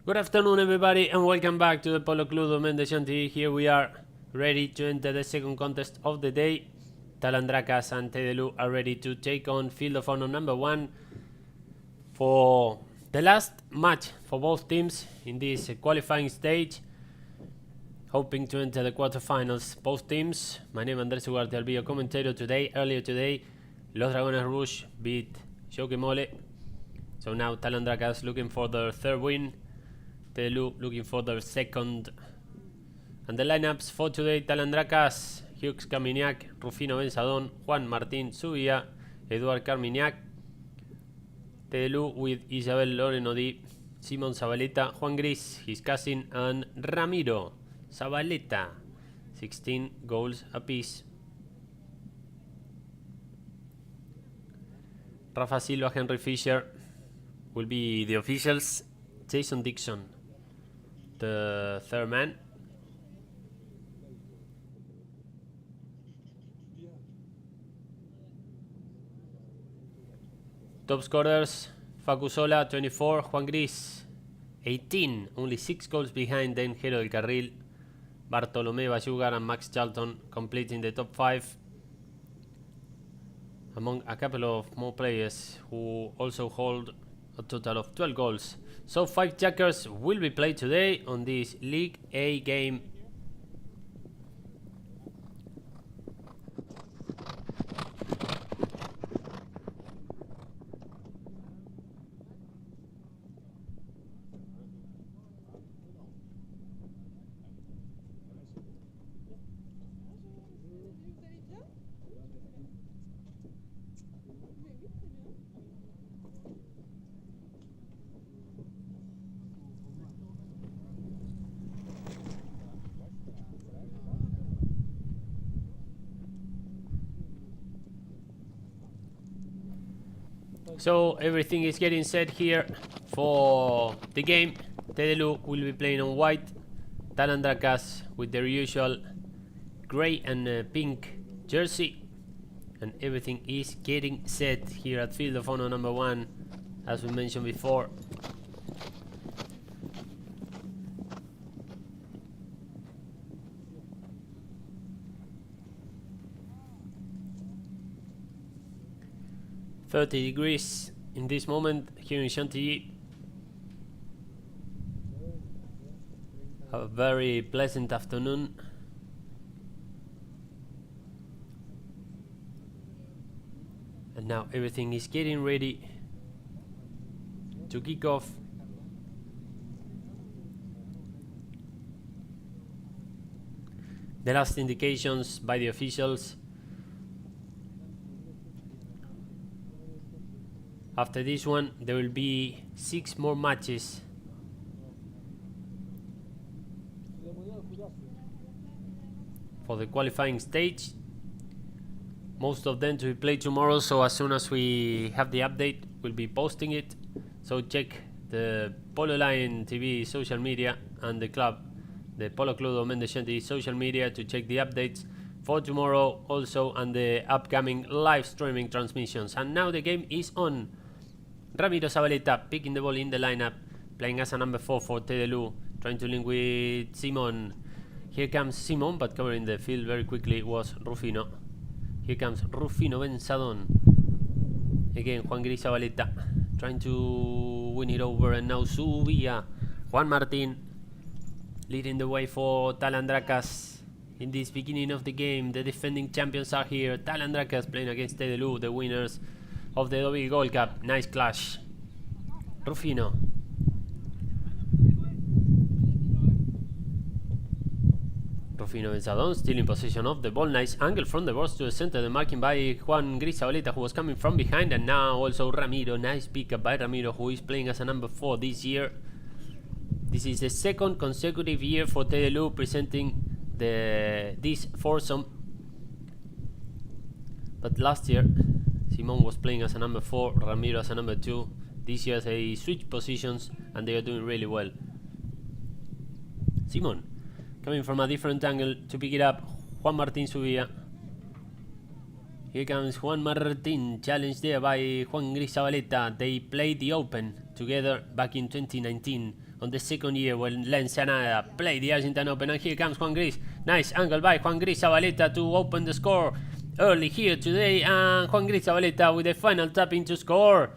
Good afternoon, everybody, and welcome back to the Polo Club Domaine TV. Here we are, ready to enter the second contest of the day. Talandracas and Tedelou are ready to take on Field of Honor number 1 for the last match for both teams in this qualifying stage, hoping to enter the quarterfinals. Both teams, my name is Andrés Ugarte, I'll be your commentator today. Earlier today, Los Dragones Rouge beat Joque Mole, so now Talandracas looking for their third win. Tedelou looking for their second. And the lineups for today: Talandracas, Hughes Carmignac, Rufino Benzadón, Juan Martín Zubia, Eduard Carmignac. Tedelou with Isabel Lorenodi, Simon Zabaleta, Juan Gris, his cousin, and Ramiro Zabaleta. 16 goals apiece. Rafa Silva, Henry Fisher will be the officials. Jason Dixon, the third man. Top scorers: Facu Sola 24, Juan Gris 18, only 6 goals behind then Jero del Carril, Bartolomé Bayugar and Max Charlton completing the top 5, among a couple of more players who also hold a total of 12 goals. So 5 jackers will be played today on this League A game. So everything is getting set here for the game. Tedelou will be playing on white, Talandracas with their usual grey and pink jersey, and everything is getting set here at Field of Honor number 1, as we mentioned before. .30 degrees in this moment here in Chantilly. A very pleasant afternoon. And now everything is getting ready to kick off. The last indications by the officials: after this one, there will be 6 more matches. For the qualifying stage, most of them to be played tomorrow, so as soon as we have the update, we'll be posting it. So check the Polo Line TV social media and the club, the Polo Club Domaine de Chantilly social media, to check the updates for tomorrow also, and the upcoming live streaming transmissions. And now the game is on. Ramiro Zabaleta picking the ball in the lineup, playing as a number 4 for Tedelou, trying to link with Simon. Here comes Simon, but covering the field very quickly was Rufino. Here comes Rufino Benzadón. Again, Juan Gris Zabaleta trying to win it over, and now Zubia. Juan Martín leading the way for Talandracas in this beginning of the game. The defending champions are here. Talandracas playing against Tedelou, the winners of the Deauville Gold Cup. Nice clash. Rufino. Rufino Benzadon still in possession of the ball. Nice angle from the box to the center. The marking by Juan Gris Zabaleta, who was coming from behind, and now also Ramiro. Nice pickup by Ramiro, who is playing as a number 4 this year. This is the second consecutive year for Tedelou presenting this foursome. But last year, Simon was playing as a number 4, Ramiro as a number 2. This year they switch positions and they are doing really well. Simon coming from a different angle to pick it up. Juan Martin Subia. Here comes Juan Martin, challenged there by Juan Gris Zabaleta. They played the Open together back in 2019 on the second year when Lensanada played the Argentine Open. And here comes Juan Gris. Nice angle by Juan Gris Zabaleta to open the score early here today. And Juan Gris Zabaleta with the final tapping to score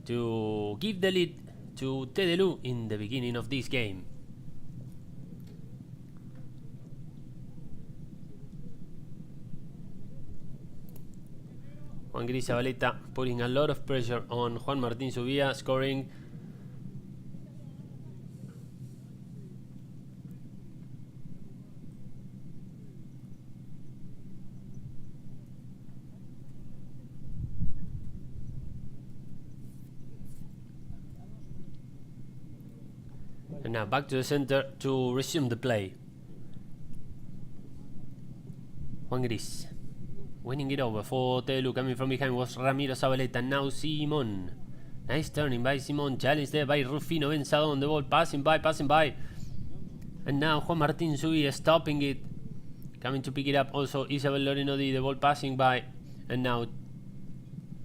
to give the lead to Tedelou in the beginning of this game. Juan Gris Zabaleta putting a lot of pressure on Juan Martin Subia, scoring. And now back to the center to resume the play. Juan Gris winning it over for Tedelou. Coming from behind was Ramiro Zabaleta. Now Simon. Nice turning by Simon. Challenge there by Rufino Benzadon. The ball passing by. And now Juan Martin Subia stopping it. Coming to pick it up also Isabel Lorinodi. The ball passing by. And now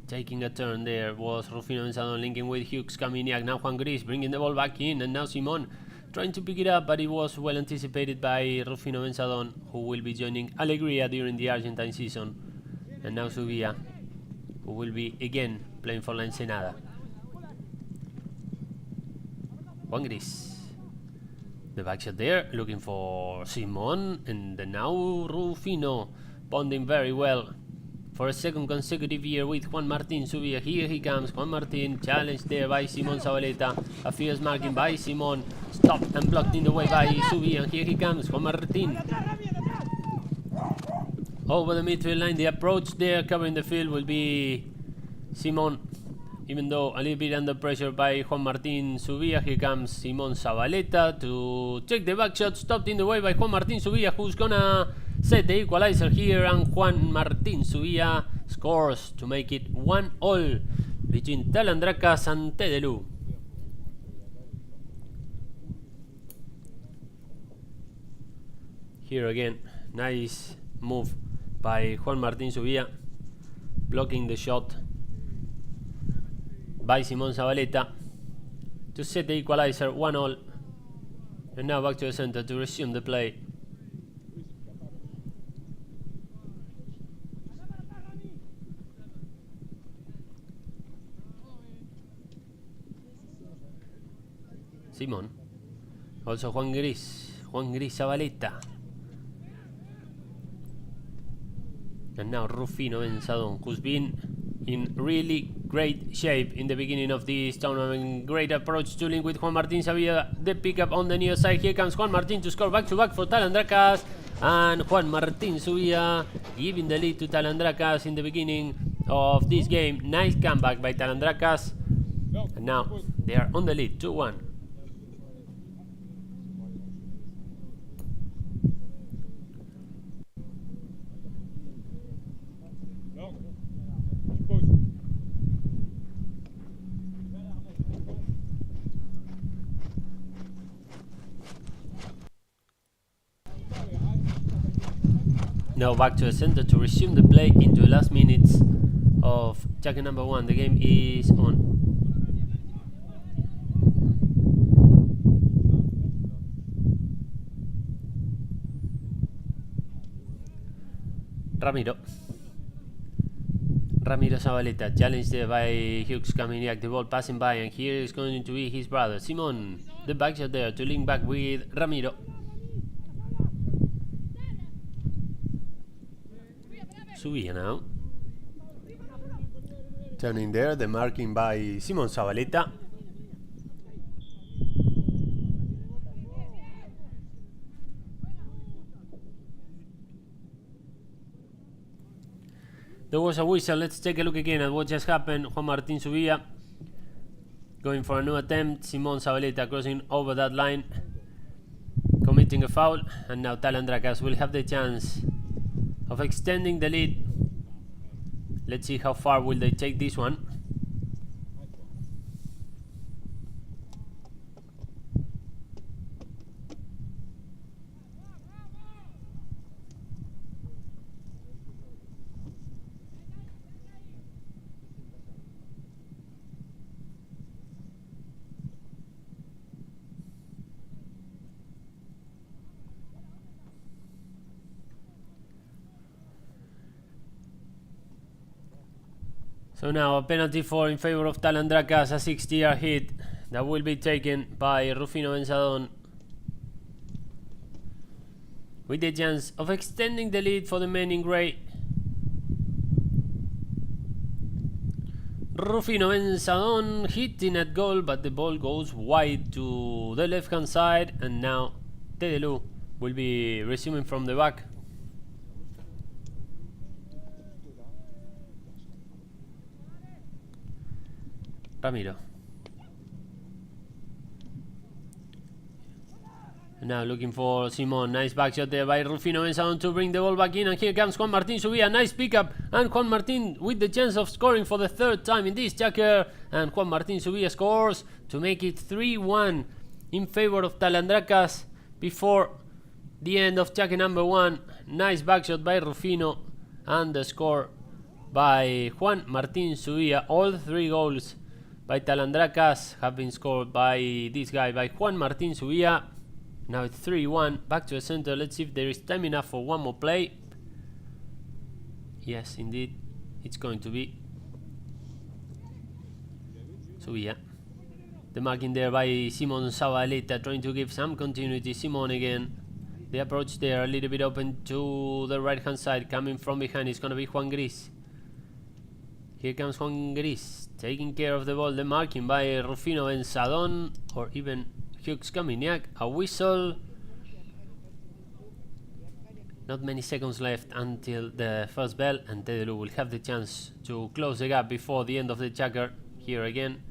taking a turn there was Rufino Benzadon linking with Hughes Caminiac. Now Juan Gris bringing the ball back in. And now Simon trying to pick it up, but it was well anticipated by Rufino Benzadon, who will be joining Alegria during the Argentine season. And now Subia, who will be again playing for La Ensenada. Juan Gris. The back shot there, looking for Simon, and now Rufino bonding very well for a second consecutive year with Juan Martin Subia. Here he comes, Juan Martin, challenged there by Simon Zabaleta. A fierce marking by Simon, stopped and blocked in the way by Subia. And here he comes, Juan Martin. Over the midfield line, the approach there covering the field will be Simon, even though a little bit under pressure by Juan Martin Subia. Here comes Simon Zabaleta to take the back shot, stopped in the way by Juan Martin Subia, who's gonna set the equalizer here, and Juan Martin Subia scores to make it 1-1 between Talandracas and Tedelou. Here again, nice move by Juan Martin Subia, blocking the shot by Simon Zabaleta to set the equalizer 1-1. And now back to the center to resume the play. Simon, also Juan Gris Zabaleta. And now Rufino Benzadon, who's been in really great shape in the beginning of this tournament. Great approach to link with Juan Martin Subia. The pickup on the near side. Here comes Juan Martin to score back to back for Talandracas. And Juan Martin Subia giving the lead to Talandracas in the beginning of this game. Nice comeback by Talandracas. And now they are on the lead, 2-1. Now back to the center to resume the play into the last minutes of jacket number 1. The game is on. Ramiro Zabaleta, challenged there by Hughes Caminiac. The ball passing by, and here is going to be his brother Simon. The back shot there to link back with Ramiro. Subia now. Turning there, the marking by Simon Zabaleta. There was a whistle. Let's take a look again at what just happened. Juan Martín Subilla going for a new attempt. Simon Zabaleta crossing over that line, committing a foul, and now Talandracas will have the chance of extending the lead. Let's see how far will they take this one. So now a penalty in favor of Talandracas, a 60-yard hit that will be taken by Rufino Benzadon, with the chance of extending the lead for the men in grey. Rufino Benzadon hitting at goal, but the ball goes wide to the left hand side, and now Tedelou will be resuming from the back. Ramiro. And now looking for Simon. Nice back shot there by Rufino Benzadon to bring the ball back in. And here comes Juan Martín Subilla. Nice pickup. And Juan Martín with the chance of scoring for the third time in this checker. And Juan Martín Subilla scores to make it 3-1 in favor of Talandracas before the end of checker number 1. Nice back shot by Rufino. And the score by Juan Martín Subilla. All 3 goals by Talandracas have been scored by this guy, by Juan Martín Subilla. Now it's 3-1. Back to the center. Let's see if there is time enough for one more play. Yes, indeed. It's going to be Subilla. The marking there by Simon Zabaleta, trying to give some continuity. Simon again. The approach there a little bit open to the right hand side. Coming from behind is going to be Juan Gris. Here comes Juan Gris, taking care of the ball. The marking by Rufino Benzadon, or even Hughes Caminiac. A whistle. Not many seconds left until the first bell, and Tedelou will have the chance to close the gap before the end of the checker. Here again.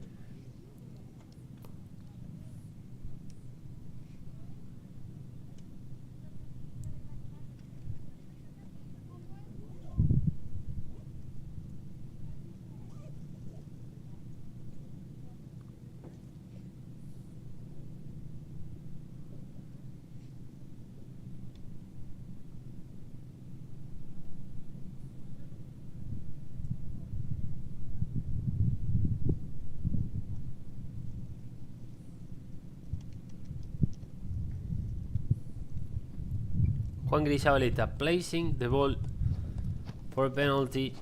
Juan Gris Zabaleta placing the ball for a penalty.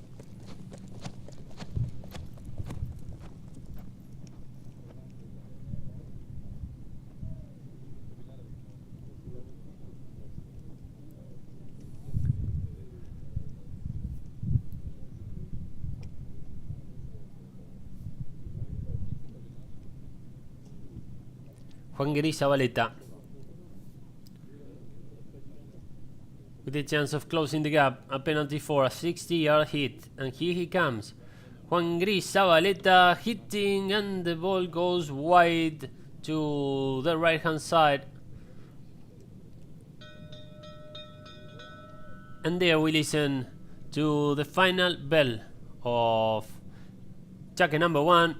Juan Gris Zabaleta with the chance of closing the gap. A penalty for a 60-yard hit, and here he comes. Juan Gris Zabaleta hitting, and the ball goes wide to the right hand side. And there we listen to the final bell of checker number 1.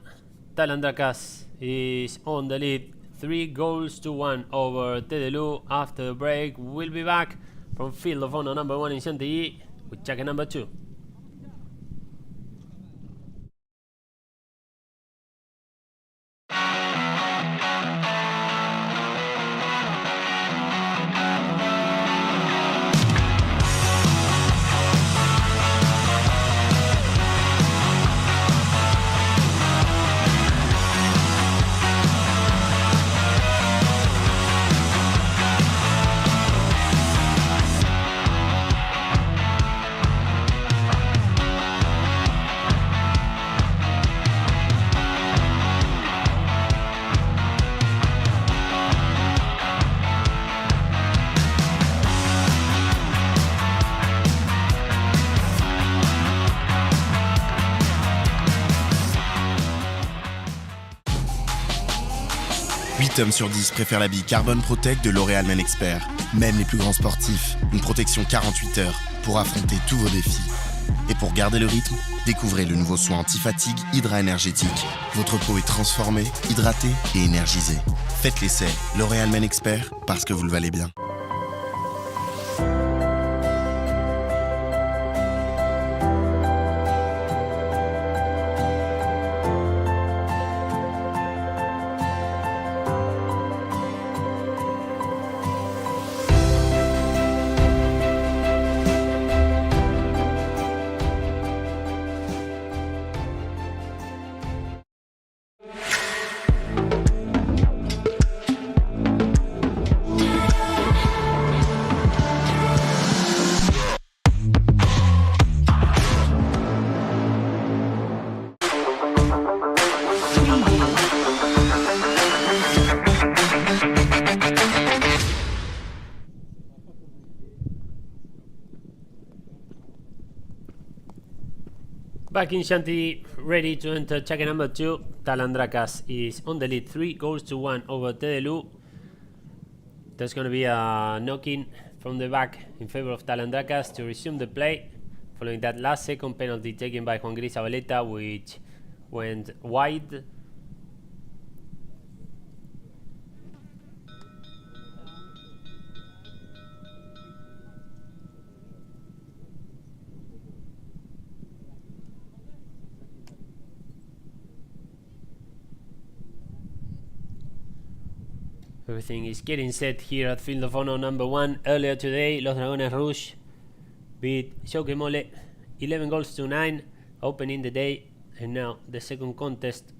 Talandracas is on the lead, 3-1 over Tedelou. After the break, we'll be back from Field of Honor number 1 in Chantilly with checker number 2. 8 hommes sur 10 préfèrent la bille Carbon Protect de L'Oréal Men Expert. Même les plus grands sportifs, une protection 48 heures pour affronter tous vos défis. Et pour garder le rythme, découvrez le nouveau soin anti-fatigue Hydra Énergétique. Votre peau est transformée, hydratée et énergisée. Faites l'essai, L'Oréal Men Expert, parce que vous le valez bien. Back in Shanti, ready to enter checker number 2. Talandracas is on the lead, 3-1 over Tedelou. There's going to be a knocking from the back in favor of Talandracas to resume the play, following that last second penalty taken by Juan Gris Zabaleta, which went wide. Everything is getting set here at Field of Honor number 1. Earlier today, Los Dragones Rouge beat Choque Mole 11 goals to 9, opening the day. And now the second contest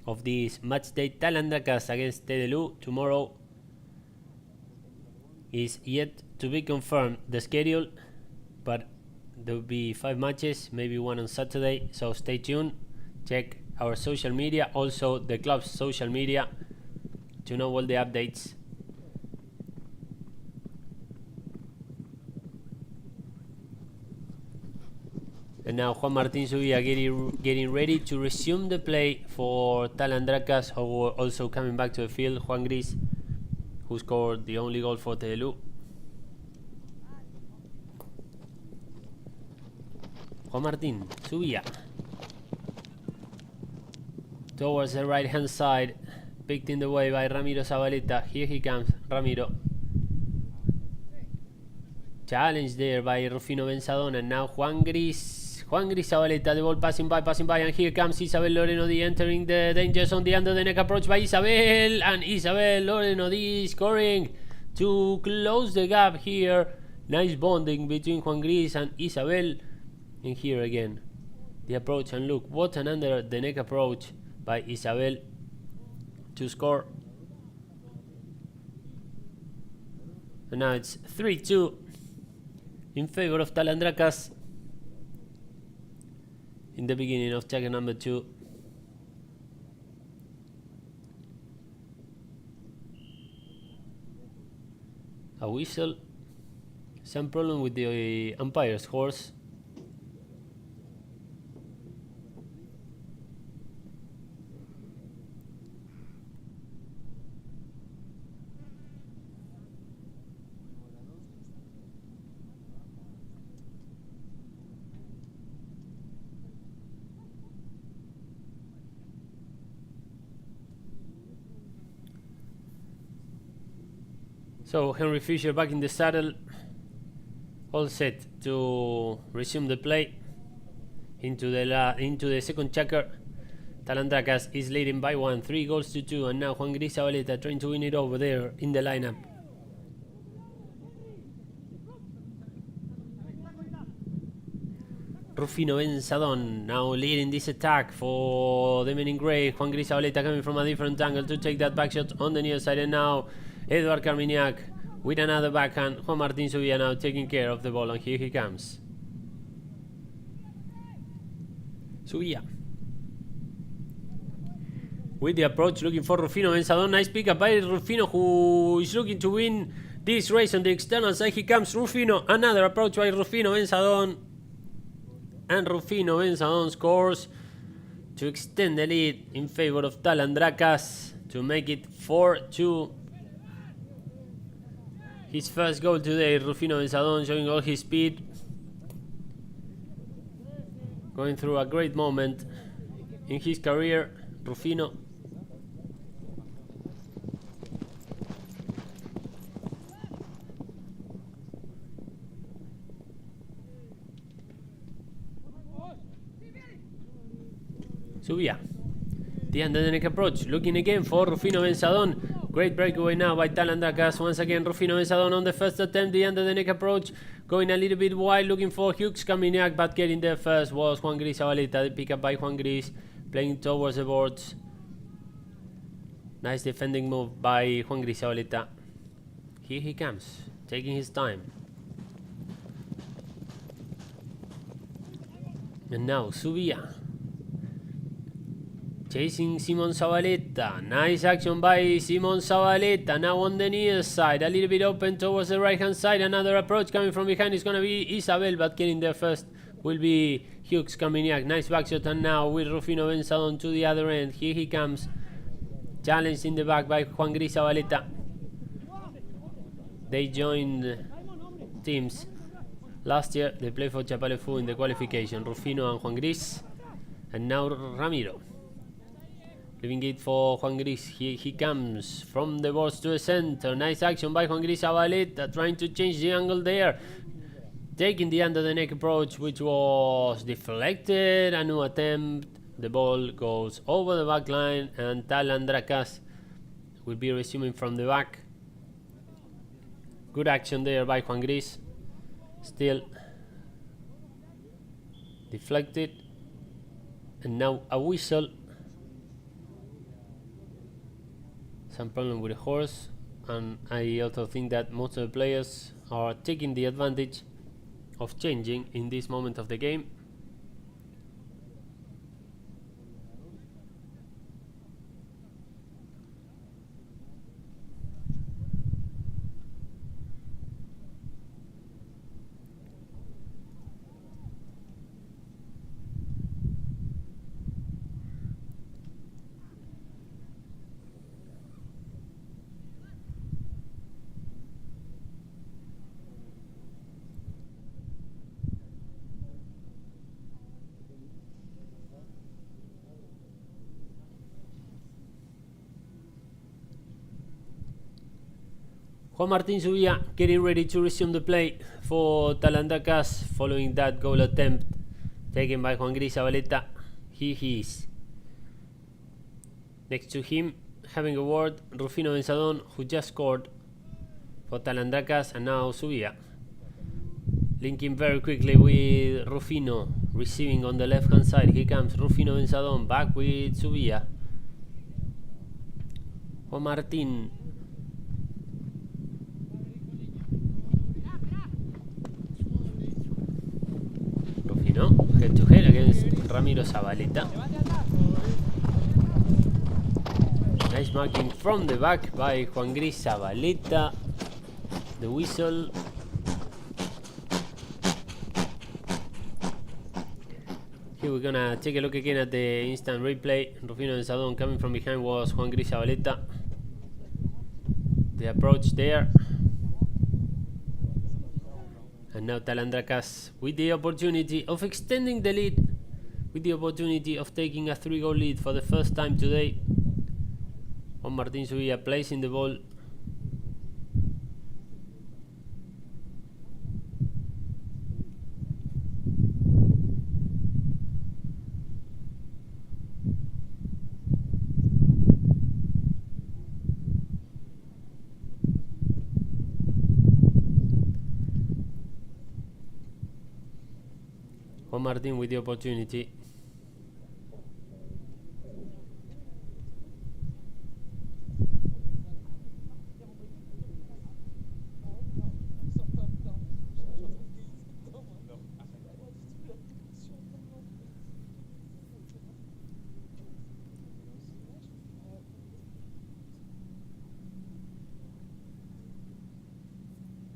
of this match day, Talandracas against Tedelou tomorrow, is yet to be confirmed. The schedule, but there will be 5 matches, maybe one on Saturday, so stay tuned. Check our social media, also the club's social media, to know all the updates. And now Juan Martín Zubia getting ready to resume the play for Talandracas, who were also coming back to the field. Juan Gris, who scored the only goal for Tedelou. Juan Martín Zubia towards the right hand side, picked in the way by Ramiro Zabaleta. Here he comes, Ramiro. Challenge there by Rufino Benzadón, and now Juan Gris Zabaleta, the ball passing by, and here comes Isabel Loreno Di entering the danger zone, the under the neck approach by Isabel, and Isabel Loreno Di scoring to close the gap here. Nice bonding between Juan Gris and Isabel. And here again, the approach, and look, what an under the neck approach by Isabel to score. And now it's 3-2 in favor of Talandracas in the beginning of checker number 2. A whistle. Some problem with the umpire's horse. So Henry Fisher back in the saddle, all set to resume the play into the second checker. Talandracas is leading by 1, 3 goals to 2, and now Juan Gris Zabaleta trying to win it over there in the lineup. Rufino Benzadón now leading this attack for the men in grey. Juan Gris Zabaleta coming from a different angle to take that back shot on the near side, and now Eduard Carmignac with another backhand. Juan Martín Zubia now taking care of the ball, and here he comes. Zubia with the approach, looking for Rufino Benzadón. Nice pick up by Rufino, who is looking to win this race on the external side. Here comes Rufino. Another approach by Rufino Benzadón, and Rufino Benzadón scores to extend the lead in favor of Talandracas to make it 4-2. His first goal today, Rufino Benzadon showing all his speed. Going through a great moment in his career, Rufino. Subia. The under the neck approach. Looking again for Rufino Benzadon. Great breakaway now by Talandracas. Once again, Rufino Benzadon on the first attempt. The under the neck approach. Going a little bit wide. Looking for Hughes Caminiac. But getting there first was Juan Gris Zabaleta. The pick up by Juan Gris. Playing towards the boards. Nice defending move by Juan Gris Zabaleta. Here he comes. Taking his time. And now Subia. Chasing Simon Zabaleta. Nice action by Simon Zabaleta. Now on the near side. A little bit open towards the right hand side. Another approach coming from behind is going to be Isabel. But getting there first will be Hughes Caminiac. Nice back shot. And now with Rufino Benzadon to the other end. Here he comes. Challenged in the back by Juan Gris Zabaleta. They joined teams last year. They played for Chapalefu in the qualification. Rufino and Juan Gris. And now Ramiro. Leaving it for Juan Gris. He comes from the boards to the center. Nice action by Juan Gris Zabaleta. Trying to change the angle there. Taking the under the neck approach, which was deflected. A new attempt. The ball goes over the back line. And Talandracas will be resuming from the back. Good action there by Juan Gris. Still deflected. And now a whistle. Some problem with the horse, and I also think that most of the players are taking the advantage of changing in this moment of the game. Juan Martin Subia getting ready to resume the play for Talandracas following that goal attempt taken by Juan Gris Zabaleta. He is. Next to him, having a word, Rufino Benzadon, who just scored for Talandracas, and now Subia. Linking very quickly with Rufino, receiving on the left hand side. Here comes Rufino Benzadon back with Subia. Juan Martin. Head to head against Ramiro Zabaleta. Nice marking from the back by Juan Gris Zabaleta. The whistle. Here we're gonna take a look again at the instant replay. Rufino Benzadon coming from behind was Juan Gris Zabaleta. The approach there. And now Talandracas with the opportunity of extending the lead, with the opportunity of taking a 3-goal lead for the first time today. Juan Martin Subia placing the ball. Juan Martin with the opportunity.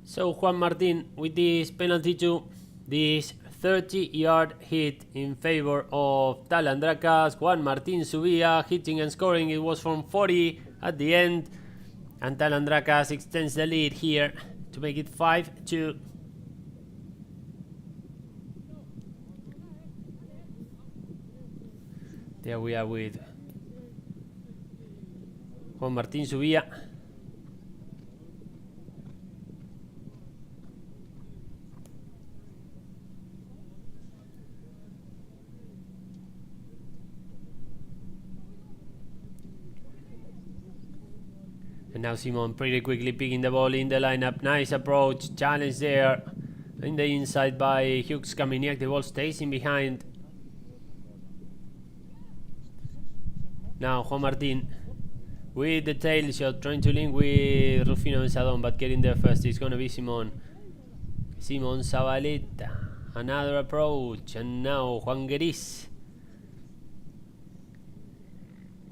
So Juan Martin with this penalty to this 30-yard hit in favor of Talandracas. Juan Martin Subia hitting and scoring. It was from 40 at the end. And Talandracas extends the lead here to make it 5-2. There we are with Juan Martin Subia. And now Simon pretty quickly picking the ball in the lineup. Nice approach, challenge there in the inside by Hughes Kaminiak. The ball stays in behind. Now Juan Martin with the tail shot, trying to link with Rufino Mensadon, but getting there first is going to be Simon. Simon Zabaleta. Another approach, and now Juan Gris.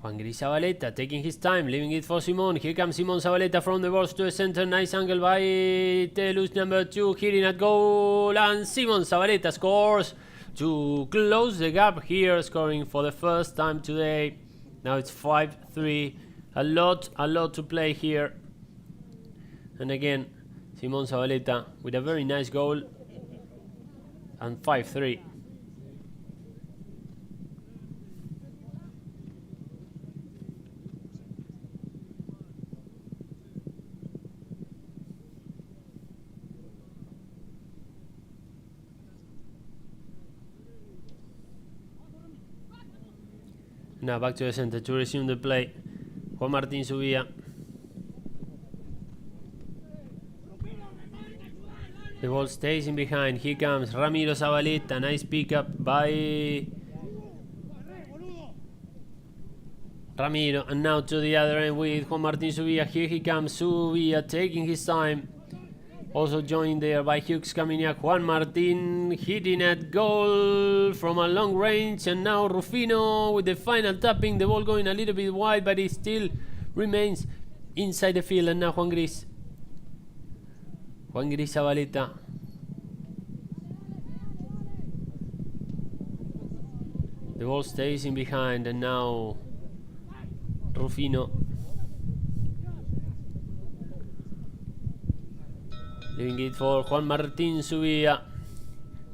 Juan Gris Zabaleta taking his time, leaving it for Simon. Here comes Simon Zabaleta from the box to the center. Nice angle by Tedelou, number 2, hitting at goal. And Simon Zabaleta scores to close the gap here, scoring for the first time today. Now it's 5-3. A lot to play here. And again, Simon Zabaleta with a very nice goal. And 5-3. Now back to the center to resume the play. Juan Martin Subia. The ball stays in behind. Here comes Ramiro Zabaleta. Nice pickup by Ramiro. And now to the other end with Juan Martin Subia. Here he comes. Subia taking his time. Also joined there by Hughes Kaminiak. Juan Martin hitting at goal from a long range. And now Rufino with the final tapping. The ball going a little bit wide, but it still remains inside the field. And now Juan Gris. Juan Gris Zabaleta. The ball stays in behind. And now Rufino. Leaving it for Juan Martin Subia.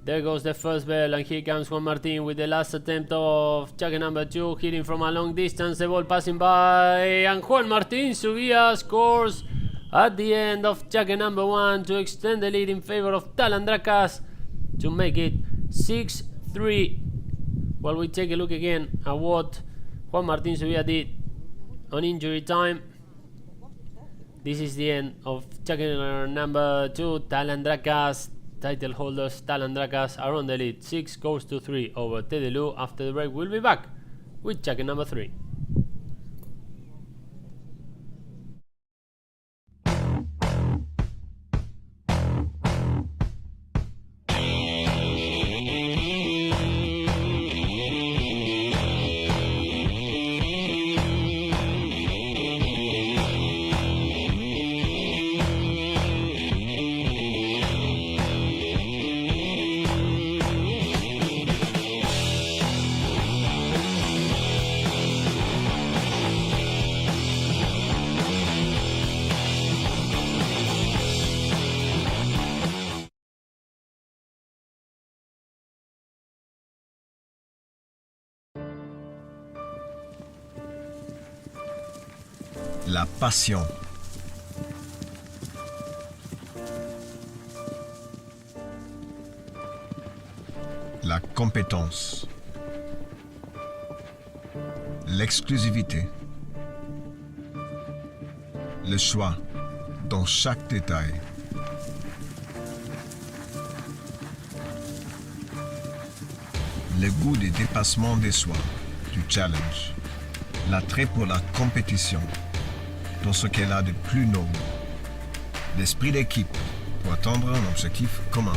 There goes the first bell, and here comes Juan Martin with the last attempt of jacket number 2, hitting from a long distance. The ball passing by, and Juan Martin Subia scores at the end of jacket number 1 to extend the lead in favor of Talandracas to make it 6-3. While we take a look again at what Juan Martin Subia did on injury time. This is the end of jacket number 2. Talandracas, title holders Talandracas, are on the lead. 6-3 over Tedelou. After the break, we'll be back with jacket number 3. La passion. La compétence. L'exclusivité. Le choix dans chaque détail. Le goût des dépassements des soi, du challenge. L'attrait pour la compétition, dans ce qu'elle a de plus noble. L'esprit d'équipe pour atteindre un objectif commun.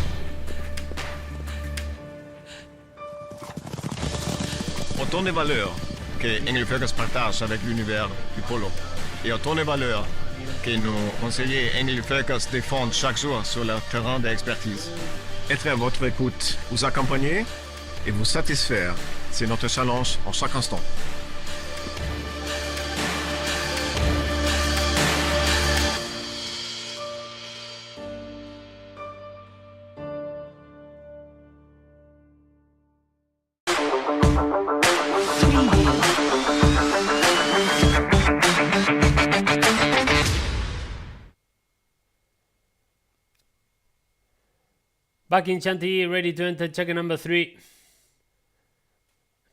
Autant de valeurs que Engel Focus partage avec l'univers du polo et autant de valeurs que nos conseillers Engel Focus défendent chaque jour sur leur terrain d'expertise. être à votre écoute, vous accompagner et vous satisfaire. C'est notre challenge en chaque instant. Back in Chantilly, ready to enter checker number 3.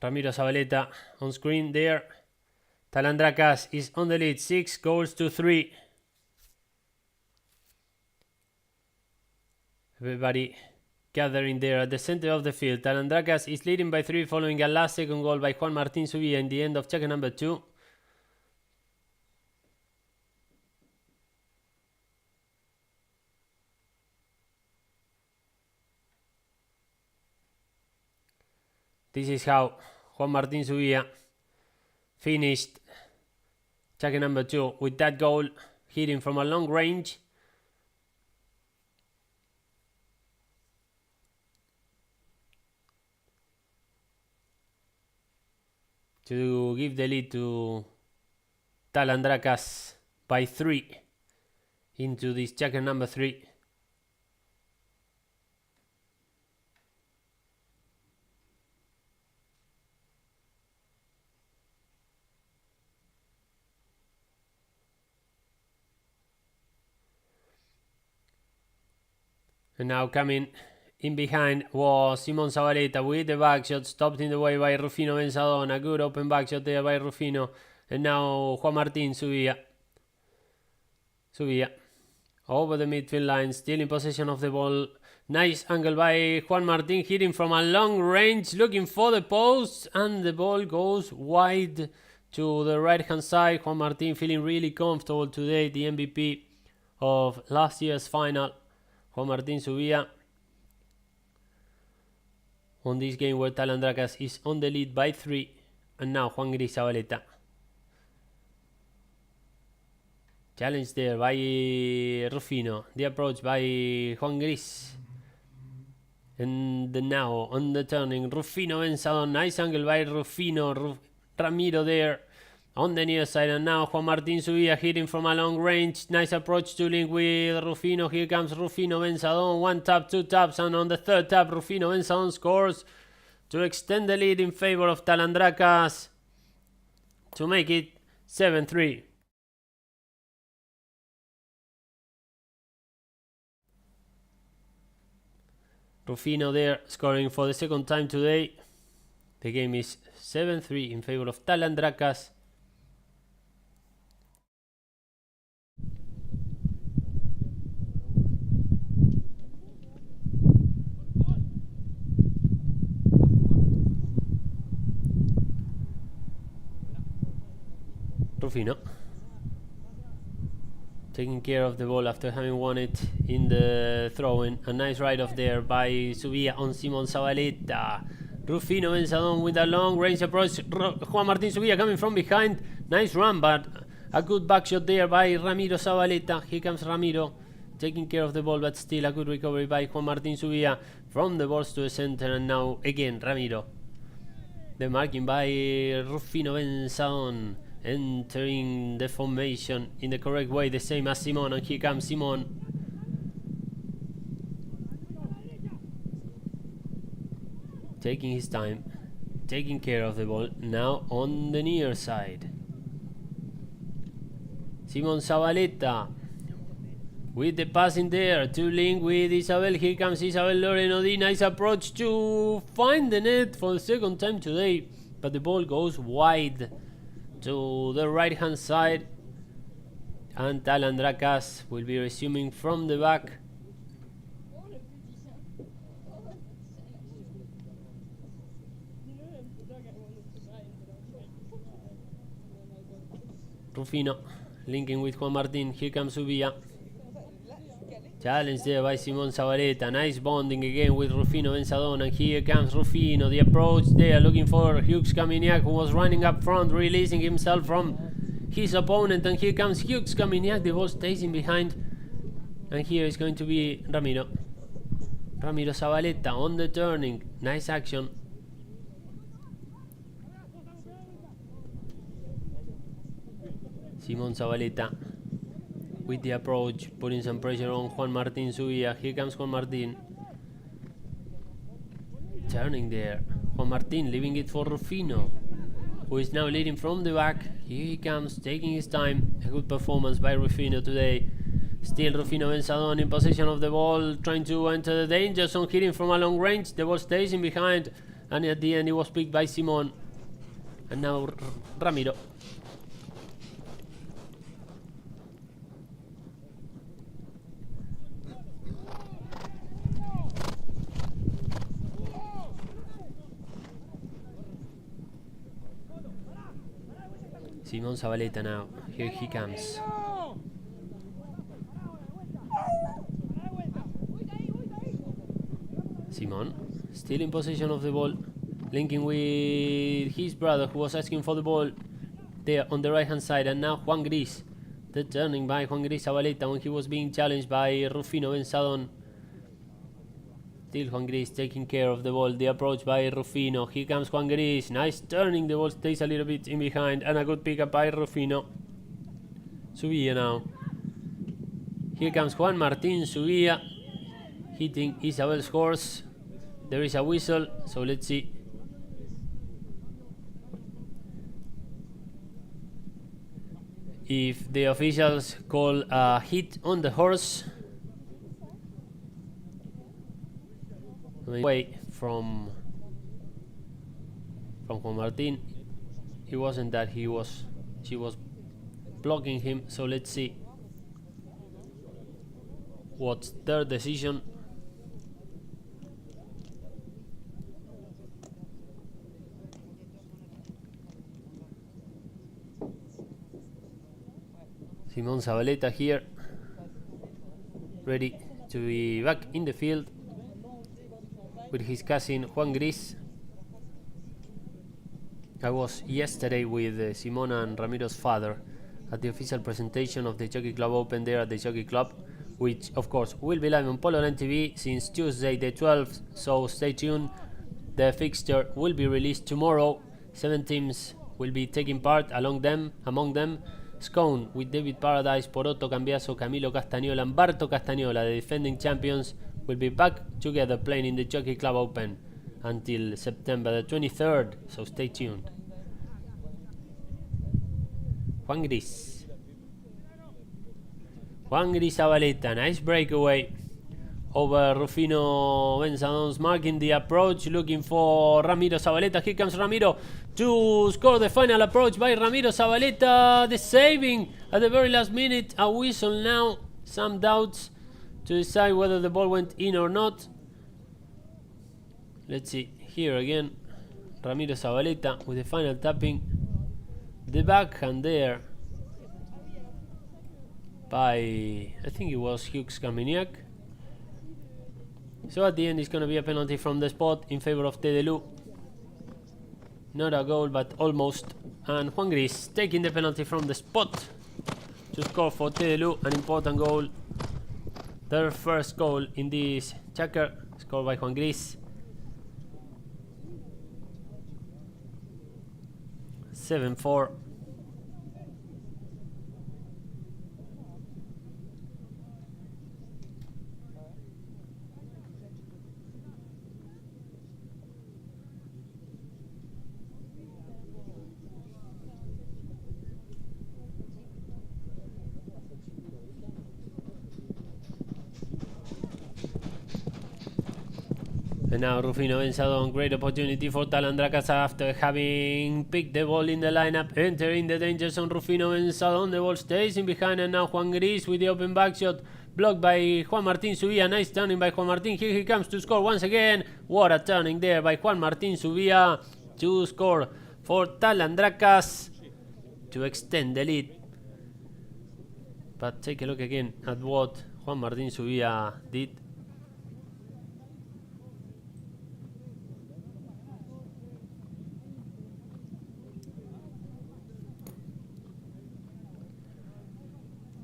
Ramiro Zabaleta on screen there. Talandracas is on the lead, 6 goals to 3. Everybody gathering there at the center of the field. Talandracas is leading by 3 following a last second goal by Juan Martín Zubia in the end of checker number 2. This is how Juan Martín Zubia finished checker number 2 with that goal, hitting from a long range. To give the lead to Talandracas by 3 into this checker number 3. And now coming in behind was Simon Zabaleta with the back shot, stopped in the way by Rufino Benzadon. A good open back shot there by Rufino. And now Juan Martín Zubia over the midfield line, still in possession of the ball. Nice angle by Juan Martín, hitting from a long range, looking for the post, and the ball goes wide to the right hand side. Juan Martín feeling really comfortable today, the MVP of last year's final. Juan Martín Zubia on this game where Talandracas is on the lead by 3. And now Juan Gris Zabaleta. Challenge there by Rufino. The approach by Juan Gris. And now on the turning, Rufino Benzadon. Nice angle by Rufino. Ramiro there on the near side. And now Juan Martín Zubia hitting from a long range. Nice approach to link with Rufino. Here comes Rufino Benzadon. 1 tap, 2 taps. And on the 3rd tap, Rufino Benzadon scores to extend the lead in favor of Talandracas to make it 7-3. Rufino there scoring for the second time today. The game is 7-3 in favor of Talandracas. Rufino taking care of the ball after having won it in the throw-in. A nice ride off there by Zubia on Simon Zabaleta. Rufino Benzadon with a long range approach. Juan Martín Zubia coming from behind. Nice run, but a good back shot there by Ramiro Zabaleta. Here comes Ramiro taking care of the ball, but still a good recovery by Juan Martín Zubia from the balls to the center. And now again Ramiro. The marking by Rufino Benzadon, entering the formation in the correct way, the same as Simon. And here comes Simon. Taking his time, taking care of the ball. Now on the near side, Simon Zabaleta with the pass in there to link with Isabel. Here comes Isabel Lorenodi. Nice approach to find the net for the second time today, but the ball goes wide to the right hand side, and Talandracas will be resuming from the back. Rufino linking with Juan Martín. Here comes Zubia. Challenge there by Simon Zabaleta. Nice bonding again with Rufino Benzadon. And here comes Rufino. The approach there, looking for Hughes Caminiac, who was running up front, releasing himself from his opponent. And here comes Hughes Caminiac. The ball stays in behind. And here is going to be Ramiro. Ramiro Zabaleta on the turning. Nice action. Simon Zabaleta with the approach, putting some pressure on Juan Martin Zubia. Here comes Juan Martin. Turning there. Juan Martin leaving it for Rufino, who is now leading from the back. Here he comes, taking his time. A good performance by Rufino today. Still Rufino Benzadon in possession of the ball, trying to enter the danger zone, hitting from a long range. The ball stays in behind, and at the end it was picked by Simon. And now Ramiro. Simon Zabaleta now. Here he comes. Simon, still in possession of the ball, linking with his brother, who was asking for the ball there on the right hand side. And now Juan Gris, the turning by Juan Gris Zabaleta when he was being challenged by Rufino Benzadon. Still Juan Gris taking care of the ball. The approach by Rufino. Here comes Juan Gris. Nice turning. The ball stays a little bit in behind. And a good pickup by Rufino. Zubia now. Here comes Juan Martin Zubia, hitting Isabel's horse. There is a whistle, so let's see. If the officials call a hit on the horse. Away from Juan Martin. It wasn't that she was blocking him, so let's see what's their decision. Simon Zabaleta here, ready to be back in the field with his cousin Juan Gris. I was yesterday with Simona and Ramiro's father at the official presentation of the Jockey Club Open there at the Jockey Club, which of course will be live on Polo Line TV since Tuesday the 12th, so stay tuned. The fixture will be released tomorrow. 7 teams will be taking part, among them Scone with David Paradise, Poroto, Cambiaso, Camilo Castañola and Barto Castañola, the defending champions, will be back together playing in the Jockey Club Open until September the 23rd, so stay tuned. Juan Gris Zabaleta, nice breakaway over Rufino Benzadon's, marking the approach, looking for Ramiro Zabaleta. Here comes Ramiro to score the final approach by Ramiro Zabaleta. The saving at the very last minute. A whistle now. Some doubts to decide whether the ball went in or not. Let's see here again. Ramiro Zabaleta with the final tapping. The backhand there by, I think it was Hughes Carminiac. So at the end it's going to be a penalty from the spot in favor of Tedelou. Not a goal, but almost. And Juan Gris taking the penalty from the spot to score for Tedelou, an important goal. Their first goal in this checker, scored by Juan Gris. 7-4. And now Rufino Benzadon, great opportunity for Talandracas after having picked the ball in the lineup, entering the danger zone. Rufino Benzadon, the ball stays in behind, and now Juan Gris with the open back shot, blocked by Juan Martin Zubia. Nice turning by Juan Martin. Here he comes to score once again. What a turning there by Juan Martin Zubia to score for Talandracas to extend the lead. But take a look again at what Juan Martin Zubia did.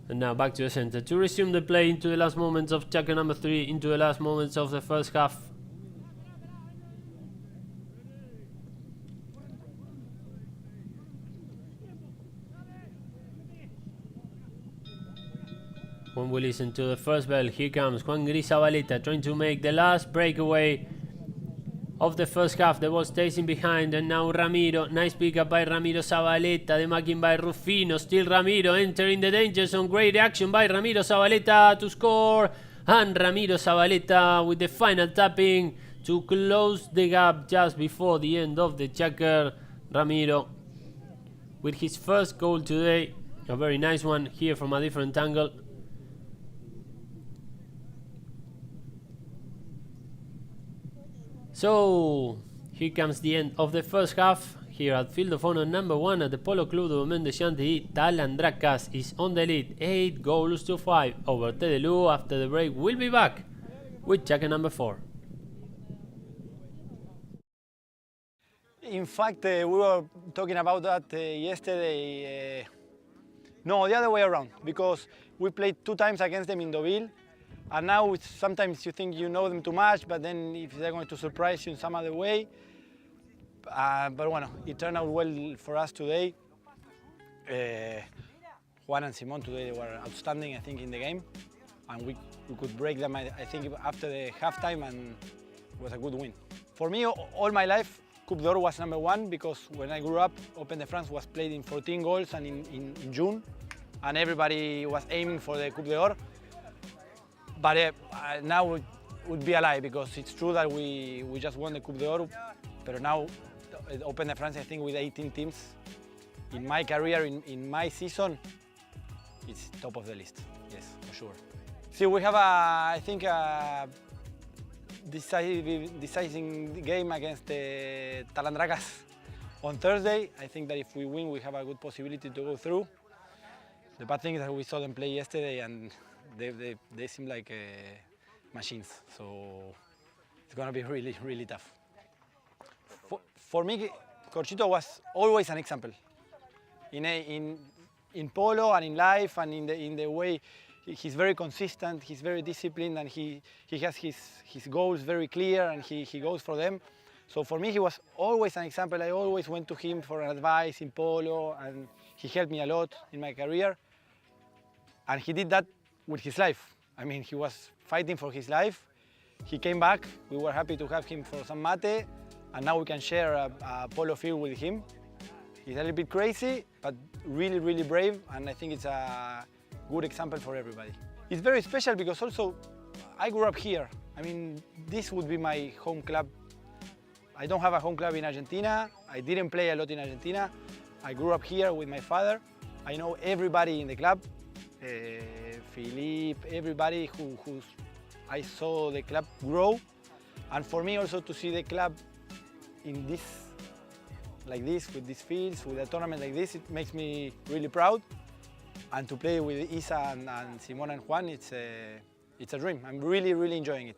And now back to the center to resume the play into the last moments of checker number 3, into the last moments of the first half. When we listen to the first bell, here comes Juan Gris Zabaleta trying to make the last breakaway of the first half. The ball stays in behind, and now Ramiro. Nice pickup by Ramiro Zabaleta. The marking by Rufino. Still Ramiro entering the danger zone. Great action by Ramiro Zabaleta to score. And Ramiro Zabaleta with the final tapping to close the gap just before the end of the checker. Ramiro with his first goal today. A very nice one here from a different angle. So, here comes the end of the first half. Here at Field of Honor number 1 at the Polo Club de Women de Chantilly, Talandracas is on the lead, 8 goals to 5 over Tedelou. After the break, we'll be back with checker number 4. In fact, we were talking about that yesterday. No, the other way around, because we played 2 times against them in Deauville. And now sometimes you think you know them too much, but then if they're going to surprise you in some other way. But bueno, it turned out well for us today. Juan and Simon today were outstanding, I think, in the game. And we could break them, I think, after the halftime, and it was a good win. For me, all my life, Coupe d'Or was number 1, because when I grew up, Open de France was played in 14 goals and in June. And everybody was aiming for the Coupe d'Or. But now it would be a lie, because it's true that we just won the Coupe d'Or, but now Open de France, I think, with 18 teams, in my career, in my season, it's top of the list, yes, for sure. See, we have, I think, a deciding game against the Talandracas on Thursday. I think that if we win, we have a good possibility to go through. The bad thing is that we saw them play yesterday, and they seem like machines, so it's going to be really, really tough. For me, Corchito was always an example in polo and in life, and in the way he's very consistent, he's very disciplined, and he has his goals very clear, and he goes for them. So for me, he was always an example. I always went to him for advice in polo, and he helped me a lot in my career. And he did that with his life. I mean, he was fighting for his life. He came back. We were happy to have him for some mate, and now we can share a polo field with him. He's a little bit crazy, but really, really brave, and I think it's a good example for everybody. It's very special because also I grew up here. I mean, this would be my home club. I don't have a home club in Argentina. I didn't play a lot in Argentina. I grew up here with my father. I know everybody in the club. Philippe, everybody who I saw the club grow, and for me also to see the club in this, like this, with these fields, with a tournament like this, it makes me really proud. And to play with Isa and Simon and Juan, it's a dream. I'm really, really enjoying it.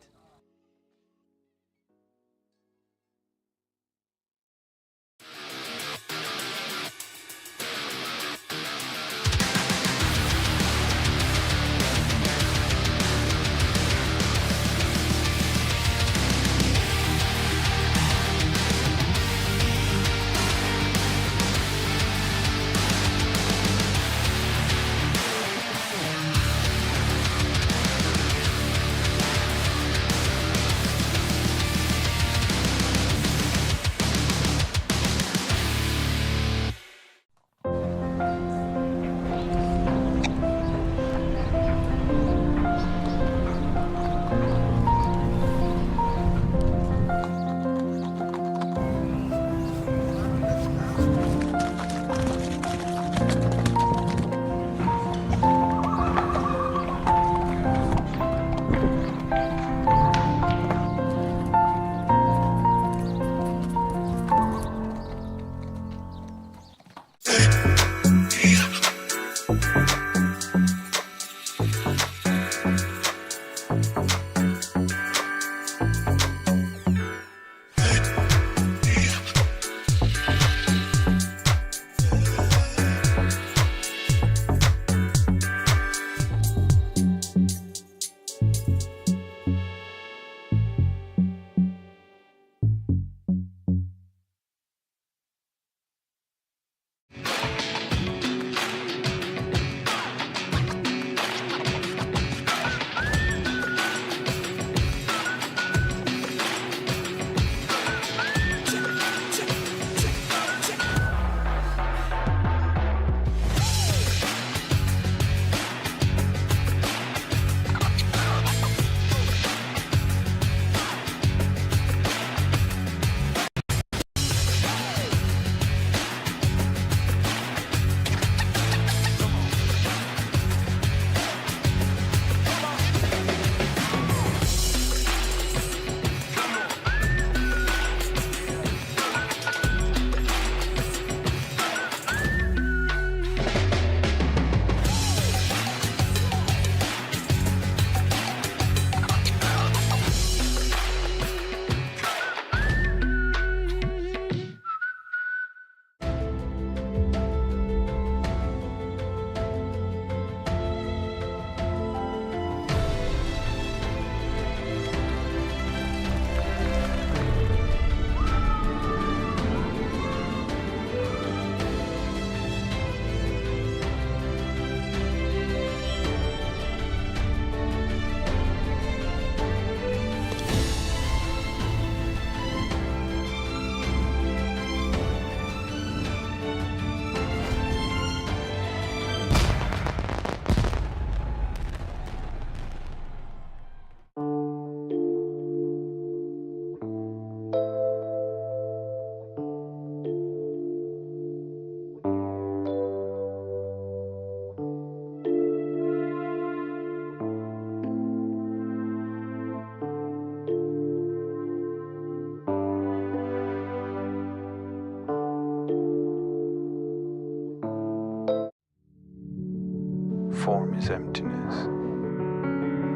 form is emptiness,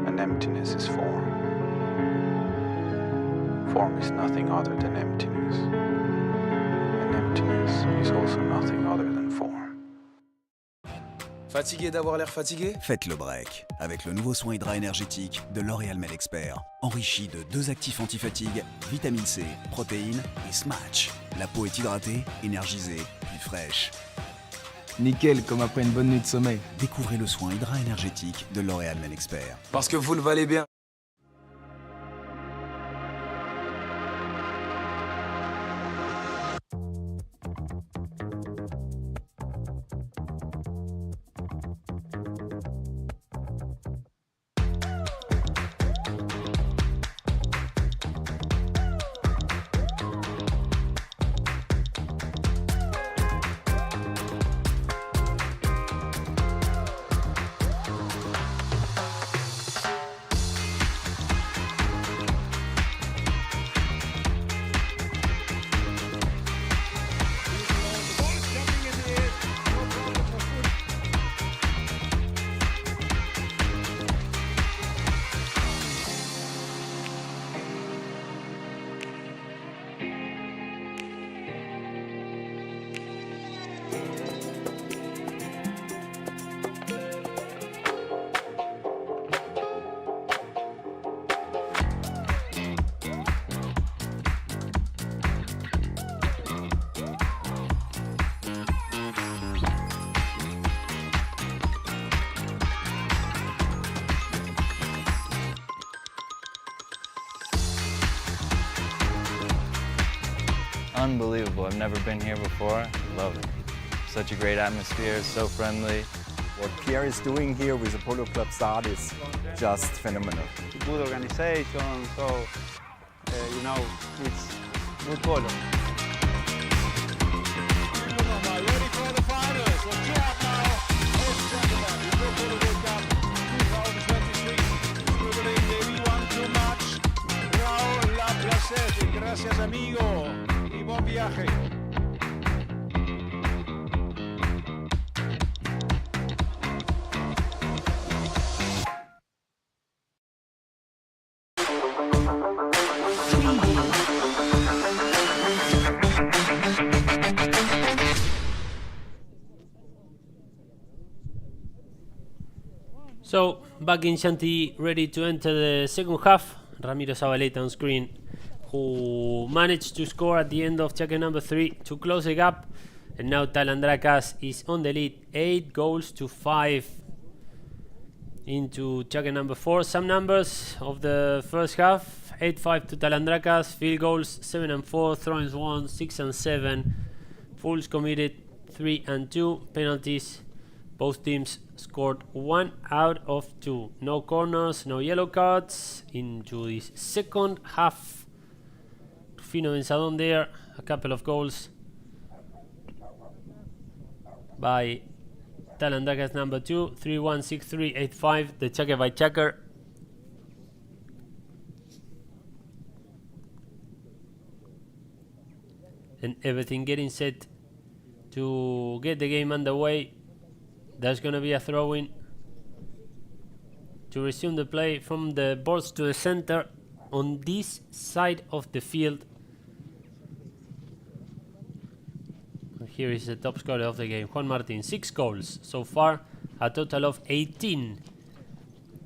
and emptiness is form. Form is nothing other than emptiness, and emptiness is also nothing other than form. Fatigué d'avoir l'air fatigué? Faites le break avec le nouveau soin Hydra énergétique de L'Oréal Men Expert, enrichi de 2 actifs anti-fatigue, vitamine C, protéines et Smatch. La peau est hydratée, énergisée et fraîche. Nickel, comme après une bonne nuit de sommeil. Découvrez le soin Hydra énergétique de L'Oréal Men Expert. Parce que vous le valez bien. Unbelievable. I've never been here before. Love it. Such a great atmosphere, so friendly. What Pierre is doing here with the Polo Club Start is just phenomenal. Good organization, so you know, it's good polo. Ready for the finals. Well, cheer up now. Ladies and gentlemen, the Pro Polo World Cup 2023. We believe that we won too much. Raúl, la placer. Gracias, amigo. Y buen viaje. So, back in Shanti, ready to enter the second half. Ramiro Zabaleta on screen, who managed to score at the end of checker number 3 to close the gap. And now Talandracas is on the lead, 8 goals to 5 into checker number 4. Some numbers of the first half: 8-5 to Talandracas, field goals 7 and 4, throw-ins 1, 6 and 7, fouls committed 3 and 2, penalties. Both teams scored 1 out of 2. No corners, no yellow cards into this second half. Rufino Benzadón there, a couple of goals by Talandracas number 2, 3-1, 6-3, 8-5, the checker by checker. And everything getting set to get the game underway. There's going to be a throw-in to resume the play from the boards to the center on this side of the field. And here is the top scorer of the game, Juan Martin, 6 goals so far, a total of 18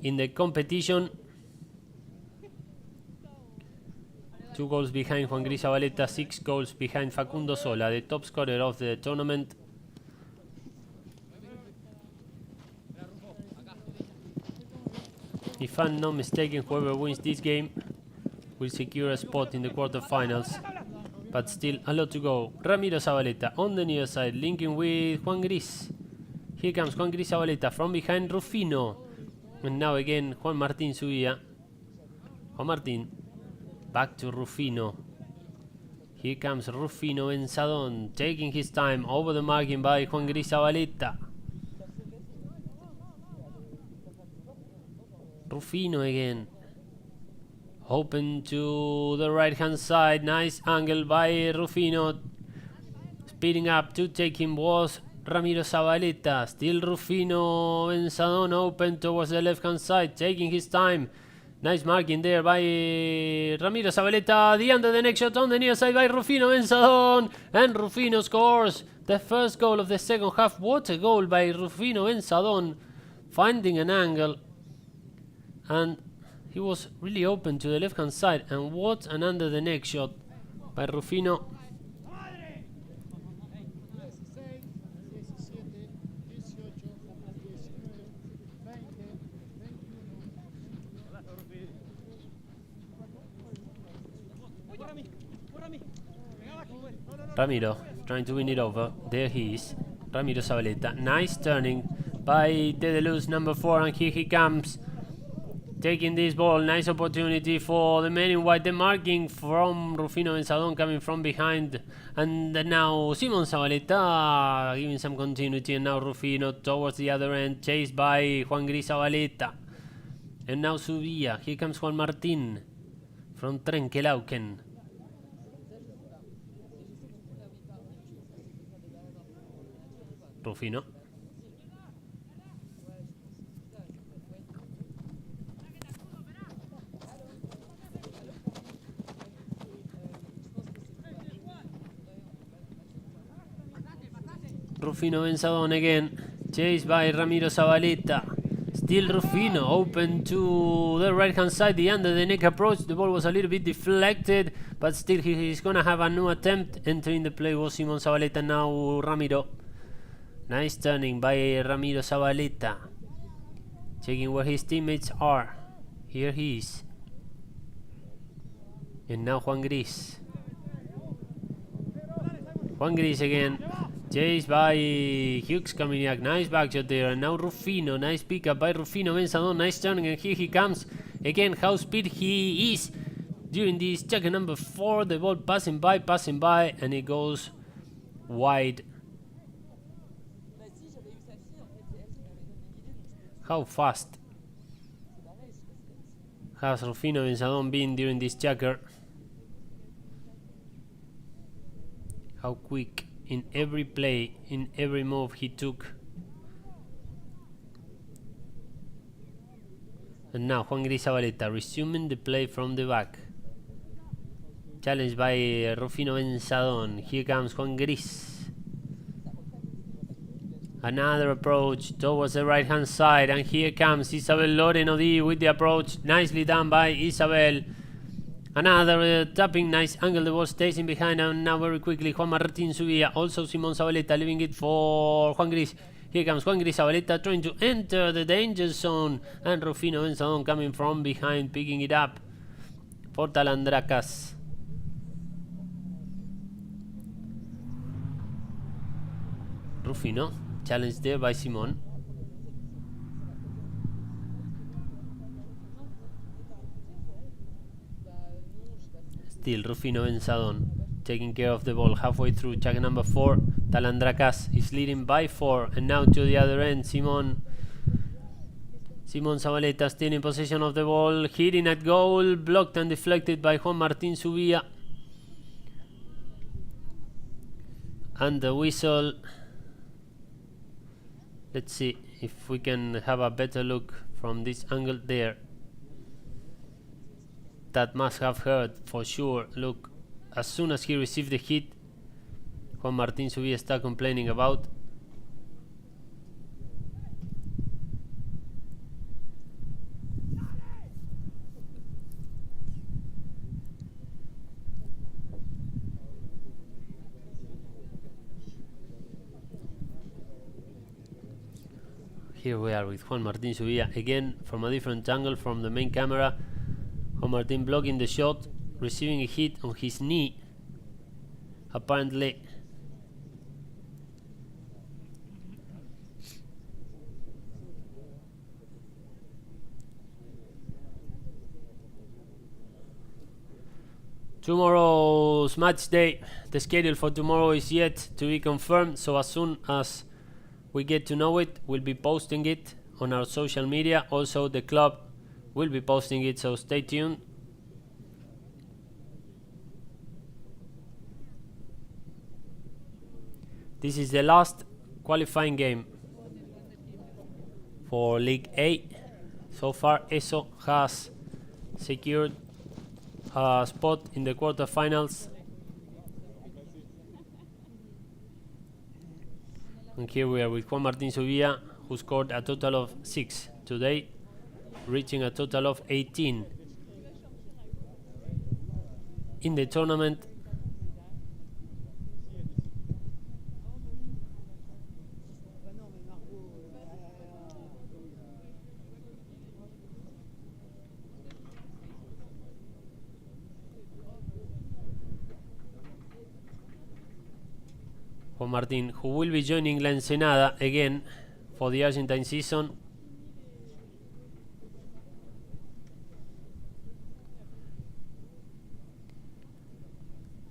in the competition. 2 goals behind Juan Gris Zabaleta, 6 goals behind Facundo Sola, the top scorer of the tournament. If I'm not mistaken, whoever wins this game will secure a spot in the quarterfinals. But still a lot to go. Ramiro Zabaleta on the near side, linking with Juan Gris. Here comes Juan Gris Zabaleta from behind Rufino. And now again Juan Martín subía. Juan Martín back to Rufino. Here comes Rufino Benzadón, taking his time over the marking by Juan Gris Zabaleta. Rufino again, open to the right hand side, nice angle by Rufino, speeding up to take him was Ramiro Zabaleta. Still Rufino Benzadon open towards the left hand side, taking his time. Nice marking there by Ramiro Zabaleta. The under the next shot on the near side by Rufino Benzadon. And Rufino scores the first goal of the second half. What a goal by Rufino Benzadon. Finding an angle. And he was really open to the left hand side. And what an under the neck shot by Rufino. Ramiro trying to win it over. There he is. Ramiro Zabaleta. Nice turning by Tedelou's number 4. And here he comes. Taking this ball. Nice opportunity for the men in white. The marking from Rufino Benzadon coming from behind. And now Simon Zabaleta giving some continuity. And now Rufino towards the other end. Chased by Juan Gris Zabaleta. And now Subia. Here comes Juan Martín from Trenkelauken. Rufino. Rufino Benzadon again. Chased by Ramiro Zabaleta. Still Rufino open to the right hand side. The under the neck approach. The ball was a little bit deflected, but still he's gonna have a new attempt. Entering the play was Simon Zabaleta. Now Ramiro. Nice turning by Ramiro Zabaleta. Checking where his teammates are. Here he is. And now Juan Gris. Juan Gris again. Chased by Hughes Caminiac. Nice back shot there. And now Rufino. Nice pickup by Rufino Benzadon. Nice turning. And here he comes. Again, how speed he is during this checker number 4. The ball passing by. And it goes wide. How fast has Rufino Benzadon been during this checker? How quick in every play, in every move he took. And now Juan Gris Zabaleta resuming the play from the back. Challenged by Rufino Benzadon. Here comes Juan Gris. Another approach towards the right hand side, and here comes Isabel Lorenodi with the approach. Nicely done by Isabel. Another tapping, nice angle. The ball stays in behind, and now very quickly Juan Martín Subia. Also Simon Zabaleta leaving it for Juan Gris. Here comes Juan Gris Zabaleta trying to enter the danger zone, and Rufino Benzadon coming from behind, picking it up for Talandracas. Rufino. Challenge there by Simon. Still Rufino Benzadon taking care of the ball halfway through. Check number 4. Talandracas is leading by 4. And now to the other end. Simon Zabaleta still in possession of the ball. Hitting at goal. Blocked and deflected by Juan Martín Subia. And the whistle. Let's see if we can have a better look from this angle there. That must have hurt for sure. Look, as soon as he received the hit, Juan Martín Subia started complaining about. Here we are with Juan Martín Subia again from a different angle from the main camera. Juan Martín blocking the shot, receiving a hit on his knee, apparently. Tomorrow's match day. The schedule for tomorrow is yet to be confirmed, so as soon as we get to know it, we'll be posting it on our social media. Also, the club will be posting it, so stay tuned. This is the last qualifying game for League A. So far, ESO has secured a spot in the quarterfinals. And here we are with Juan Martín Subía, who scored a total of 6 today, reaching a total of 18 in the tournament. Juan Martín, who will be joining La Ensenada again for the Argentine season.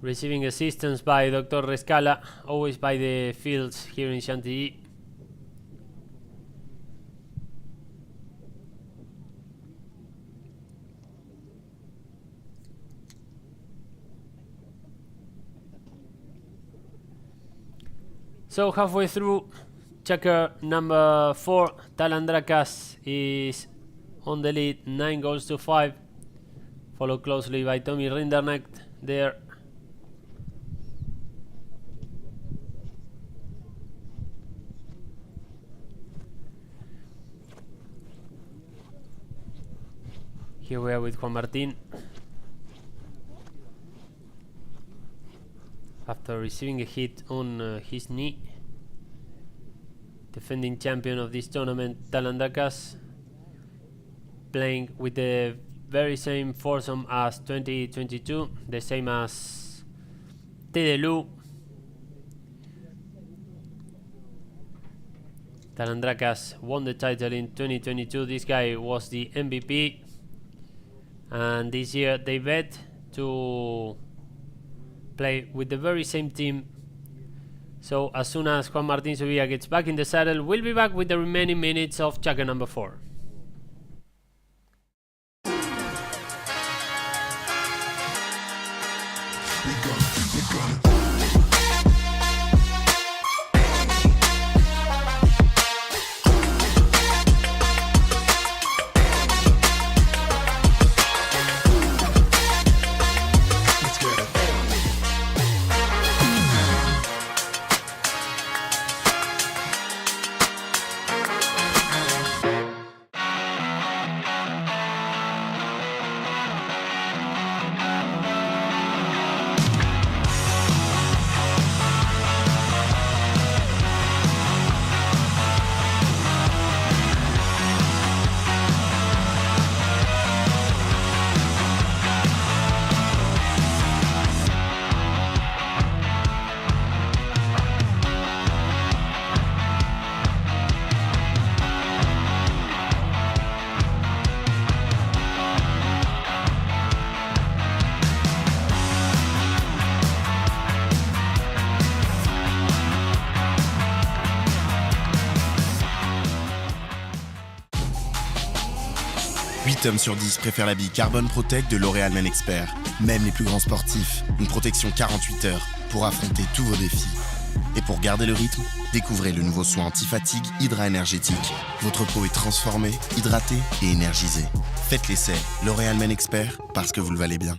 Receiving assistance by Dr. Rescala, always by the fields here in Chantilly. So halfway through, checker number 4, Talandracas, is on the lead, 9 goals to 5, followed closely by Tommy Rinderknecht there. Here we are with Juan Martín. After receiving a hit on his knee, defending champion of this tournament, Talandracas, playing with the very same foursome as 2022, the same as Tedelou. Talandracas won the title in 2022. This guy was the MVP, and this year they bet to play with the very same team. So as soon as Juan Martín Subía gets back in the saddle, we'll be back with the remaining minutes of checker number 4. Hommes sur 10 préfèrent la bille Carbon Protect de L'Oréal Men Expert. Même les plus grands sportifs, une protection 48 heures pour affronter tous vos défis. Et pour garder le rythme, découvrez le nouveau soin anti-fatigue Hydra énergétique. Votre peau est transformée, hydratée et énergisée. Faites l'essai, L'Oréal Men Expert, parce que vous le valez bien.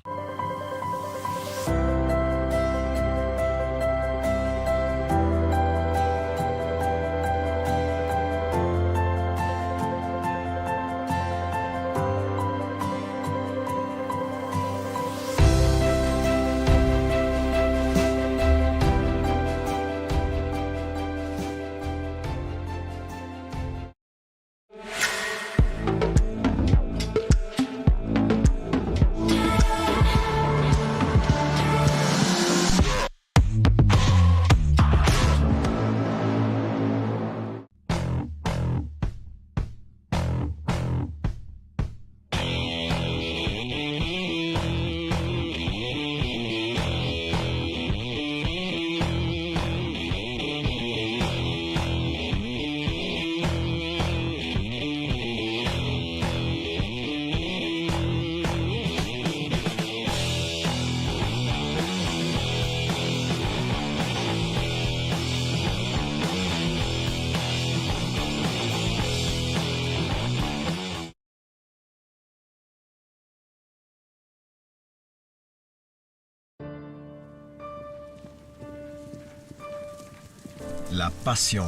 La passion.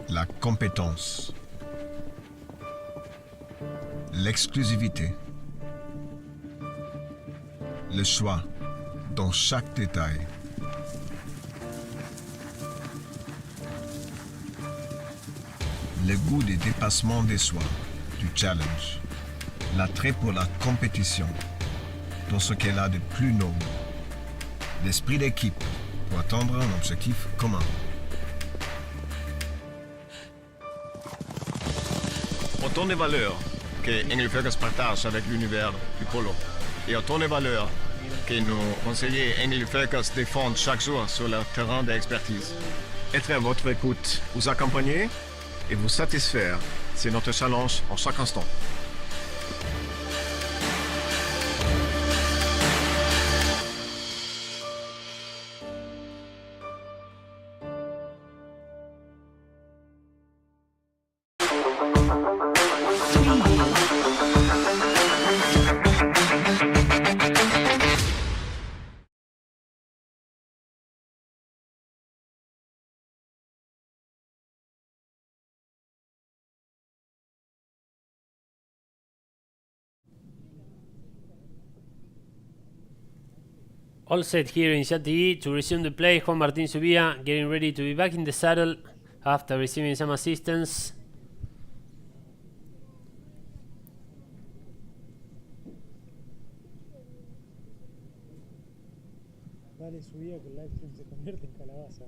La compétence. L'exclusivité. Le choix dans chaque détail. Le goût des dépassements des soi, du challenge. L'attrait pour la compétition, dans ce qu'elle a de plus noble. L'esprit d'équipe pour atteindre un objectif commun. Autant de valeurs que Engelfögers partage avec l'univers du polo et autant de valeurs que nos conseillers Engelfögers défendent chaque jour sur leur terrain d'expertise. Être à votre écoute, vous accompagner et vous satisfaire, c'est notre challenge en chaque instant. All set here in Chatilly to resume the play. Juan Martín Subía getting ready to be back in the saddle after receiving some assistance. Dale subida que el live stream se convierte en calabaza.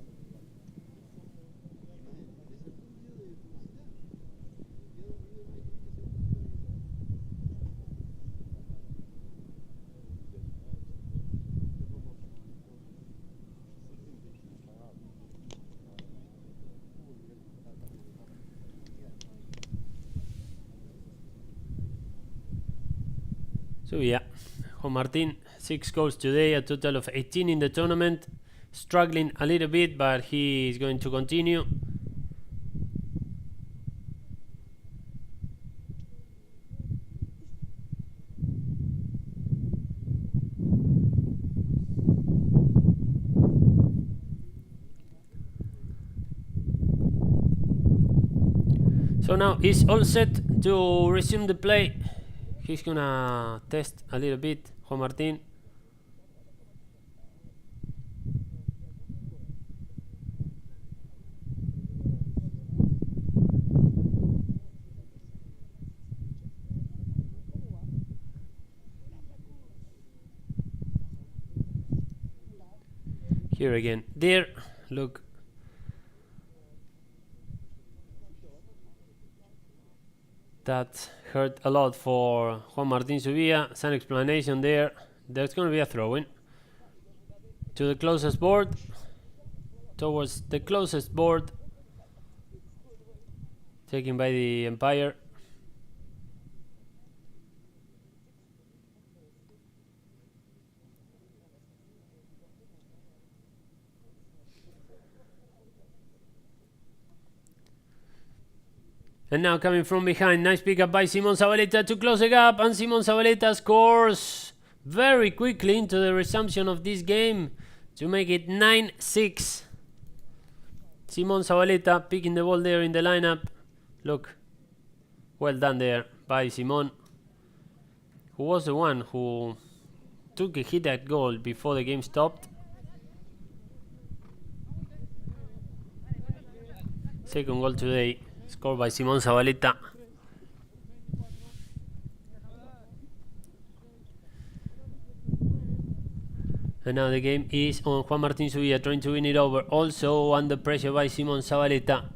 So yeah, Juan Martín, 6 goals today, a total of 18 in the tournament. Struggling a little bit, but he is going to continue. So now he's all set to resume the play. He's gonna test a little bit, Juan Martín. Here again, there, look. That hurt a lot for Juan Martín Subía. Some explanation there. There's going to be a throw-in to the closest board, towards the closest board, taken by the umpire. And now coming from behind, nice pickup by Simon Zabaleta to close the gap, and Simon Zabaleta scores very quickly into the resumption of this game to make it 9-6. Simon Zabaleta picking the ball there in the lineup. Look, well done there by Simon, who was the one who took a hit at goal before the game stopped. Second goal today, scored by Simon Zabaleta. And now the game is on Juan Martín Subía trying to win it over. Also under pressure by Simon Zabaleta.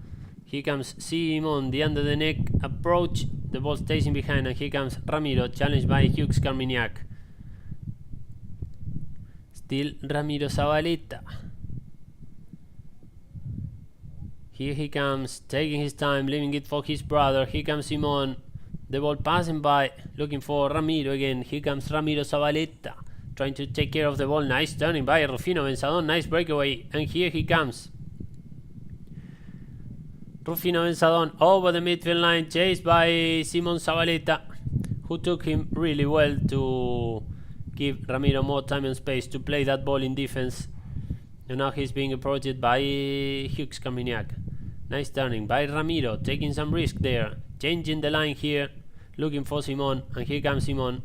Here comes Simon, the under the neck approach. The ball stays in behind, and here comes Ramiro, challenged by Hughes Carmignac. Still Ramiro Zabaleta. Here he comes, taking his time, leaving it for his brother. Here comes Simon. The ball passing by, looking for Ramiro again. Here comes Ramiro Zabaleta, trying to take care of the ball. Nice turning by Rufino Benzadón. Nice breakaway. And here he comes. Rufino Benzadón over the midfield line, chased by Simon Zabaleta, who took him really well to give Ramiro more time and space to play that ball in defense. And now he's being approached by Hughes Caminiac. Nice turning by Ramiro, taking some risk there. Changing the line here, looking for Simon, and here comes Simon.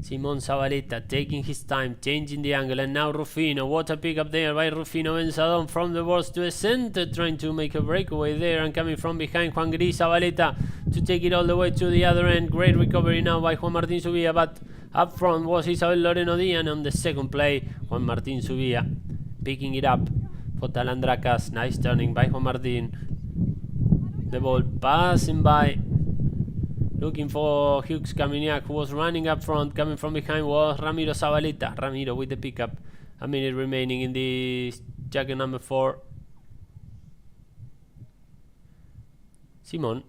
Simon Zabaleta taking his time, changing the angle, and now Rufino. What a pick up there by Rufino Benzadon from the boards to the center, trying to make a breakaway there, and coming from behind Juan Gris Zabaleta to take it all the way to the other end. Great recovery now by Juan Martín Subilla, but up front was Isabel Loreno Dian on the second play. Juan Martín Subilla picking it up for Talandracas. Nice turning by Juan Martín. The ball passing by, looking for Hughes Caminiac, who was running up front. Coming from behind was Ramiro Zabaleta. Ramiro with the pickup. A minute remaining in the jacket number 4. Simon.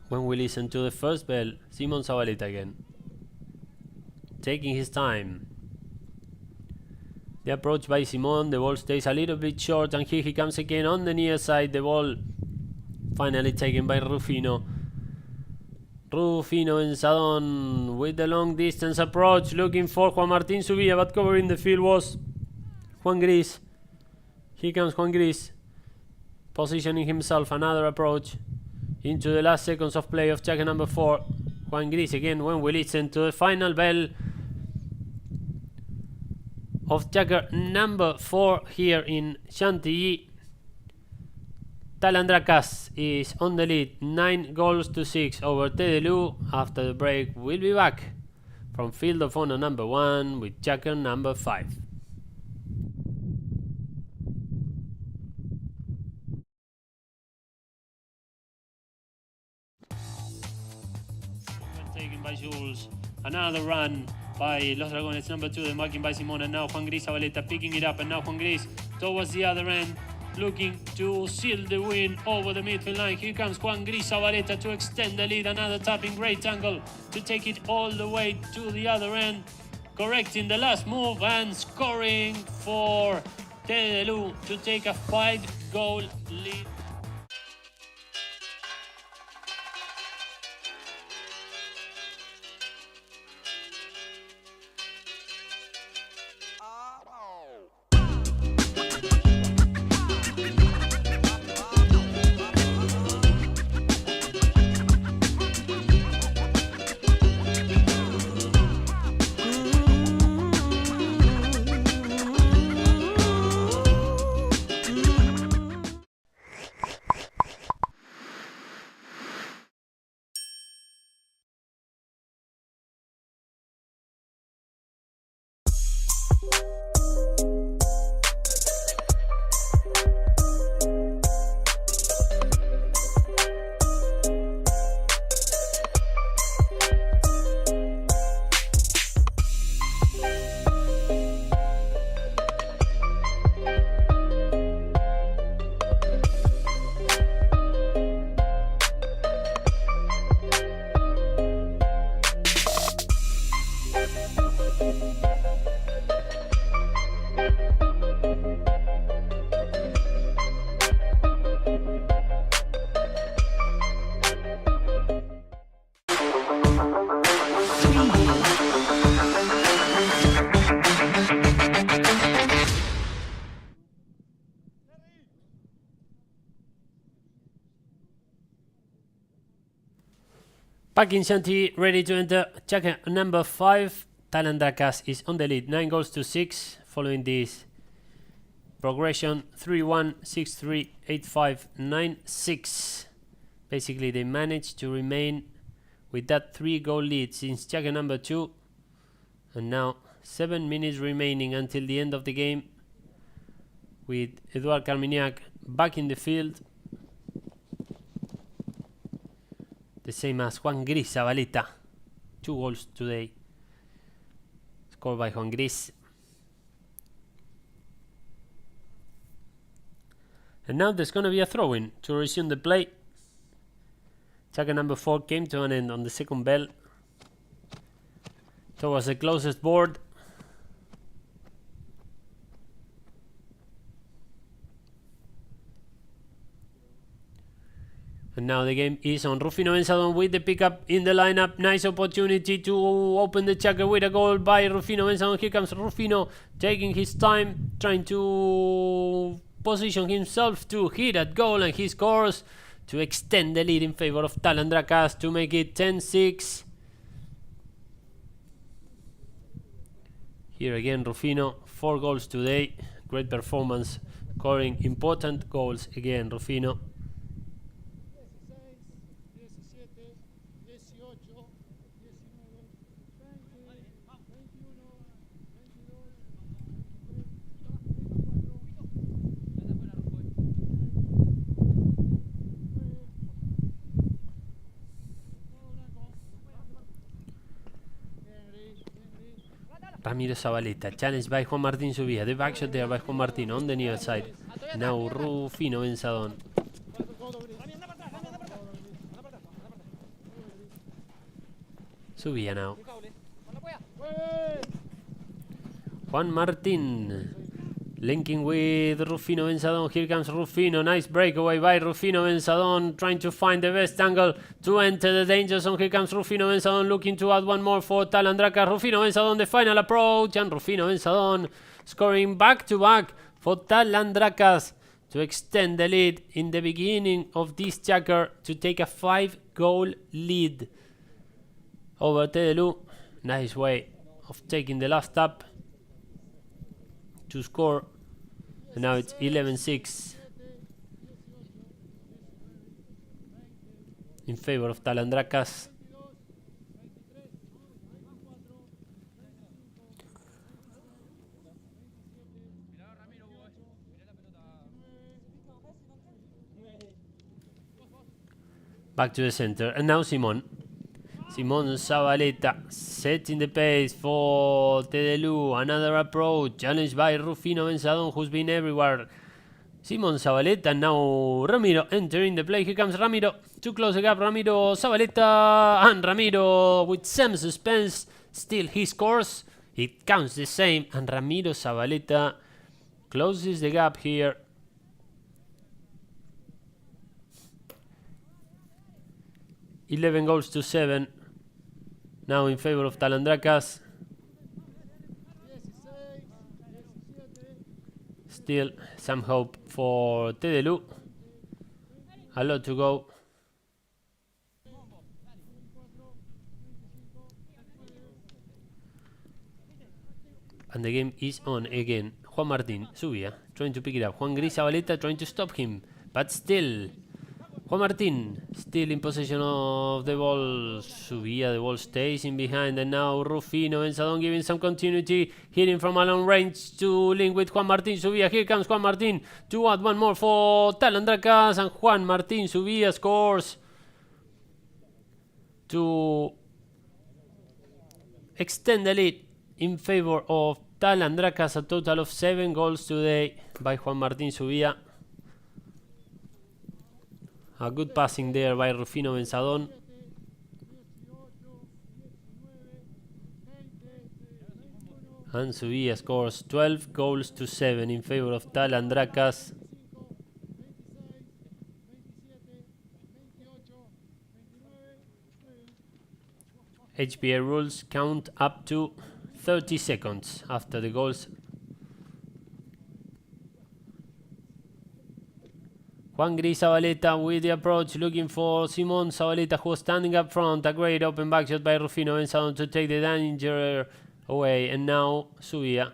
When we listen to the first bell, Simon Zabaleta again, taking his time. The approach by Simon, the ball stays a little bit short, and here he comes again on the near side. The ball finally taken by Rufino. Rufino Benzadon with the long distance approach, looking for Juan Martín Subilla, but covering the field was Juan Gris. Here comes Juan Gris, positioning himself. Another approach into the last seconds of play of jacket number 4. Juan Gris again when we listen to the final bell of jacket number 4 here in Chantilly. Talandracas is on the lead, 9 goals to 6 over Tedelou. After the break, we'll be back from Field of Honor number 1 with jacket number 5. Taken by Jules. Another run by Los Dragones number 2, the marking by Simon, and now Juan Gris Zabaleta picking it up, and now Juan Gris towards the other end, looking to seal the win over the midfield line. Here comes Juan Gris Zabaleta to extend the lead. Another tapping, great angle to take it all the way to the other end, correcting the last move and scoring for Tedelou to take a 5-goal lead. Back in Chantilly, ready to enter jacket number 5. Talandracas is on the lead, 9 goals to 6, following this progression 3-1, 6-3, 8-5, 9-6. Basically, they managed to remain with that 3-goal lead since jacket number 2. And now 7 minutes remaining until the end of the game, with Eduard Carmignac back in the field. The same as Juan Gris Zabaleta. 2 goals today, scored by Juan Gris. And now there's going to be a throw-in to resume the play. Jacket number 4 came to an end on the second bell, towards the closest board. And now the game is on. Rufino Benzadon with the pickup in the lineup. Nice opportunity to open the checker with a goal by Rufino Benzadon. Here comes Rufino, taking his time, trying to position himself to hit that goal, and he scores to extend the lead in favor of Talandracas to make it 10-6. Here again, Rufino, 4 goals today. Great performance, scoring important goals again, Rufino. Ramiro Zabaleta, challenged by Juan Martín Subía. The back shot there by Juan Martín on the near side. Now Rufino Benzadon. Subía now. Juan Martín linking with Rufino Benzadon. Here comes Rufino. Nice breakaway by Rufino Benzadon, trying to find the best angle to enter the danger zone. Here comes Rufino Benzadon, looking to add one more for Talandracas. Rufino Benzadon, the final approach, and Rufino Benzadon scoring back-to-back for Talandracas to extend the lead in the beginning of this checker to take a 5-goal lead over Tedelou. Nice way of taking the last tap to score, and now it's 11-6 in favor of Talandracas. Back to the center, and now Simon Zabaleta setting the pace for Tedelou. Another approach, challenged by Rufino Benzadon, who's been everywhere. Simon Zabaleta, now Ramiro entering the play. Here comes Ramiro to close the gap. Ramiro Zabaleta, and Ramiro with some suspense. Still he scores. It counts the same, and Ramiro Zabaleta closes the gap here. $11 goals to 7. Now in favor of Talandracas. Still some hope for Tedelou. A lot to go. And the game is on again. Juan Martín Subía trying to pick it up. Juan Gris Zabaleta trying to stop him, but still Juan Martín still in possession of the ball. Subía, the ball stays in behind, and now Rufino Benzadon giving some continuity, hitting from a long range to link with Juan Martín Subía. Here comes Juan Martín to add one more for Talandracas, and Juan Martín Subía scores to extend the lead in favor of Talandracas. A total of 7 goals today by Juan Martín Subía. A good passing there by Rufino Benzadon. And Subía scores 12 goals to 7 in favor of Talandracas. HPA rules count up to 30 seconds after the goals. Juan Gris Zabaleta with the approach, looking for Simon Zabaleta, who was standing up front. A great open back shot by Rufino Benzadon to take the danger away. And now Subía.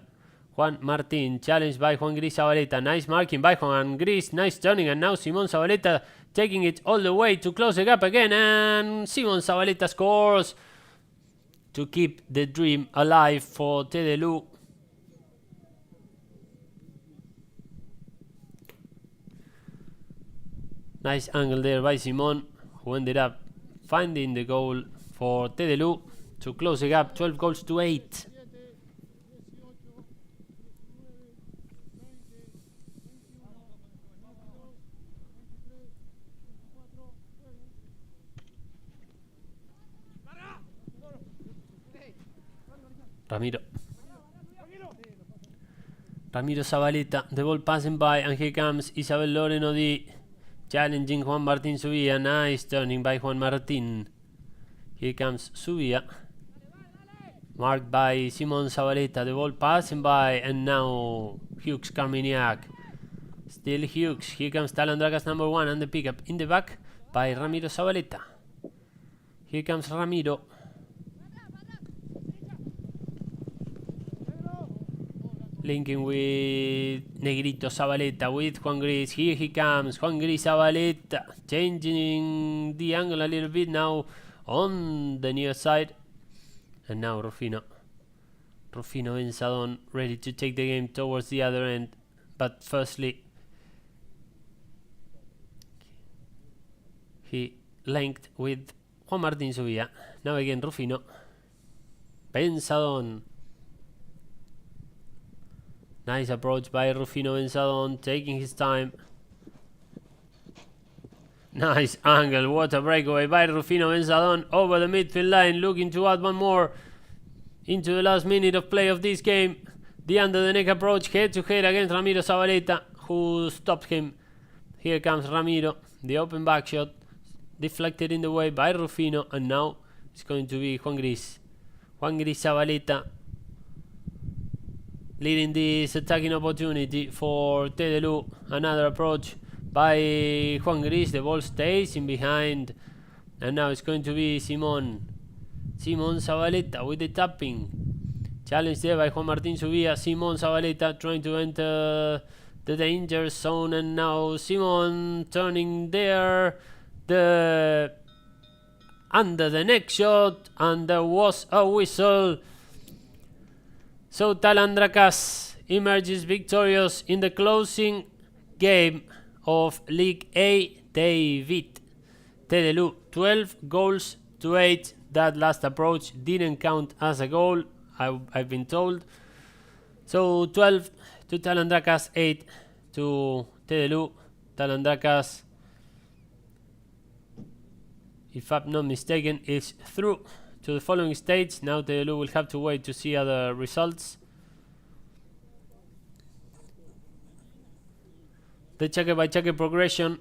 Juan Martín, challenged by Juan Gris Zabaleta. Nice marking by Juan Gris, nice turning. And now Simon Zabaleta taking it all the way to close the gap again. And Simon Zabaleta scores to keep the dream alive for Tedelou. Nice angle there by Simon, who ended up finding the goal for Tedelou to close the gap, 12 goals to 8. Ramiro Zabaleta, the ball passing by, and here comes Isabel Loren Odi, challenging Juan Martin Subia. Nice turning by Juan Martin. Here comes Subia, marked by Simon Zabaleta. The ball passing by, and now Hughes Carminiac. Still Hughes. Here comes Talandracas number 1, and the pickup in the back by Ramiro Zabaleta. Here comes Ramiro. Linking with Negrito Zabaleta with Juan Gris. Here he comes, Juan Gris Zabaleta. Changing the angle a little bit now on the near side. And now Rufino Benzadon ready to take the game towards the other end. But firstly, he linked with Juan Martin Subia. Now again Rufino Benzadon. Nice approach by Rufino Benzadon, taking his time. Nice angle, what a breakaway by Rufino Benzadon over the midfield line, looking to add one more into the last minute of play of this game. The under the neck approach, head to head against Ramiro Zabaleta, who stopped him. Here comes Ramiro, the open back shot, deflected in the way by Rufino, and now it's going to be Juan Gris Zabaleta leading this attacking opportunity for Tedelou. Another approach by Juan Gris. The ball stays in behind, and now it's going to be Simon Zabaleta with the tapping. Challenge there by Juan Martin Subia. Simon Zabaleta trying to enter the danger zone, and now Simon turning there. The under the neck shot, and there was a whistle. So Talandracas emerges victorious in the closing game of League A. They beat Tedelou 12 goals to 8. That last approach didn't count as a goal, I've been told. So 12 to Talandracas, 8 to Tedelou. Talandracas, if I'm not mistaken, is through to the following stage. Now Tedelou will have to wait to see other results. The checker by checker progression: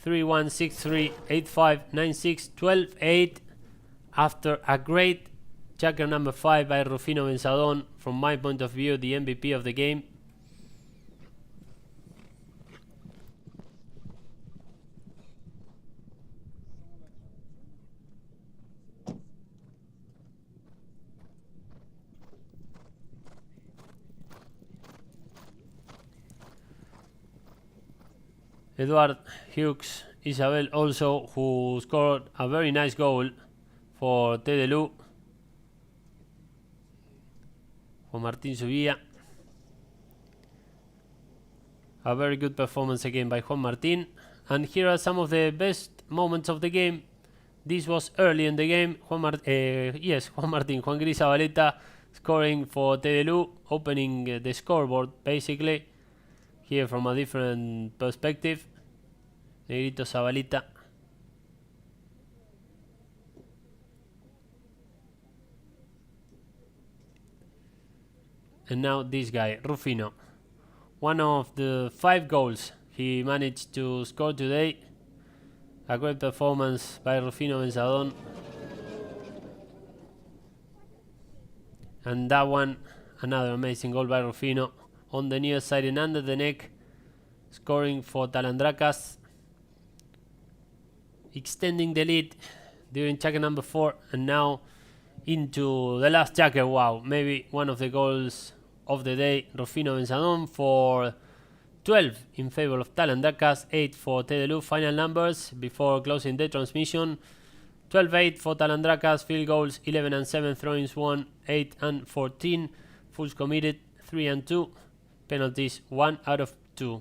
3-1, 6-3, 8-5, 9-6, 12-8. After a great checker number 5 by Rufino Benzadon, from my point of view, the MVP of the game. Eduard Hughes Isabel also, who scored a very nice goal for Tedelou. Juan Martin Subia. A very good performance again by Juan Martin. And here are some of the best moments of the game. This was early in the game. Juan Gris Zabaleta scoring for Tedelou, opening the scoreboard basically. Here from a different perspective. Negrito Zabaleta. And now this guy, Rufino. One of the 5 goals he managed to score today. A great performance by Rufino Benzadon. And that one, another amazing goal by Rufino on the near side and under the neck, scoring for Talandracas, extending the lead during checker number 4, and now into the last checker. Wow, maybe one of the goals of the day. Rufino Benzadon for 12 in favor of Talandracas, 8 for Tedelou. Final numbers before closing the transmission: 12-8 for Talandracas, field goals 11 and 7, throw-ins 1, 8 and 14, fouls committed 3 and 2, penalties 1 out of 2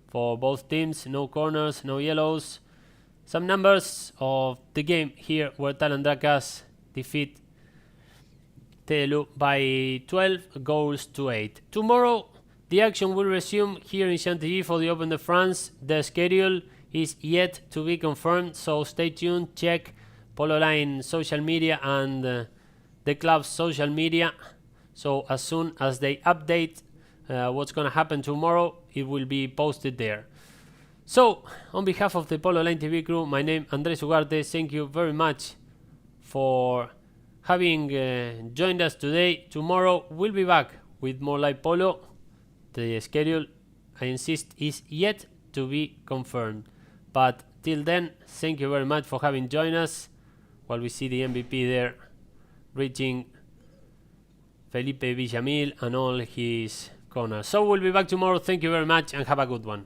for both teams. No corners, no yellows. Some numbers of the game here, where Talandracas defeat Tedelou by 12 goals to 8. Tomorrow the action will resume here in Chantilly for the Open de France. The schedule is yet to be confirmed, so stay tuned. Check Polo Line social media and the club's social media. So as soon as they update what's going to happen tomorrow, it will be posted there. So, on behalf of the Polo Line TV crew, my name Andres Ugarte. Thank you very much for having joined us today. Tomorrow we'll be back with more live polo. The schedule, I insist, is yet to be confirmed. But till then, thank you very much for having joined us while we see the MVP there reaching Felipe Villamil and all his corners. So we'll be back tomorrow. Thank you very much and have a good one.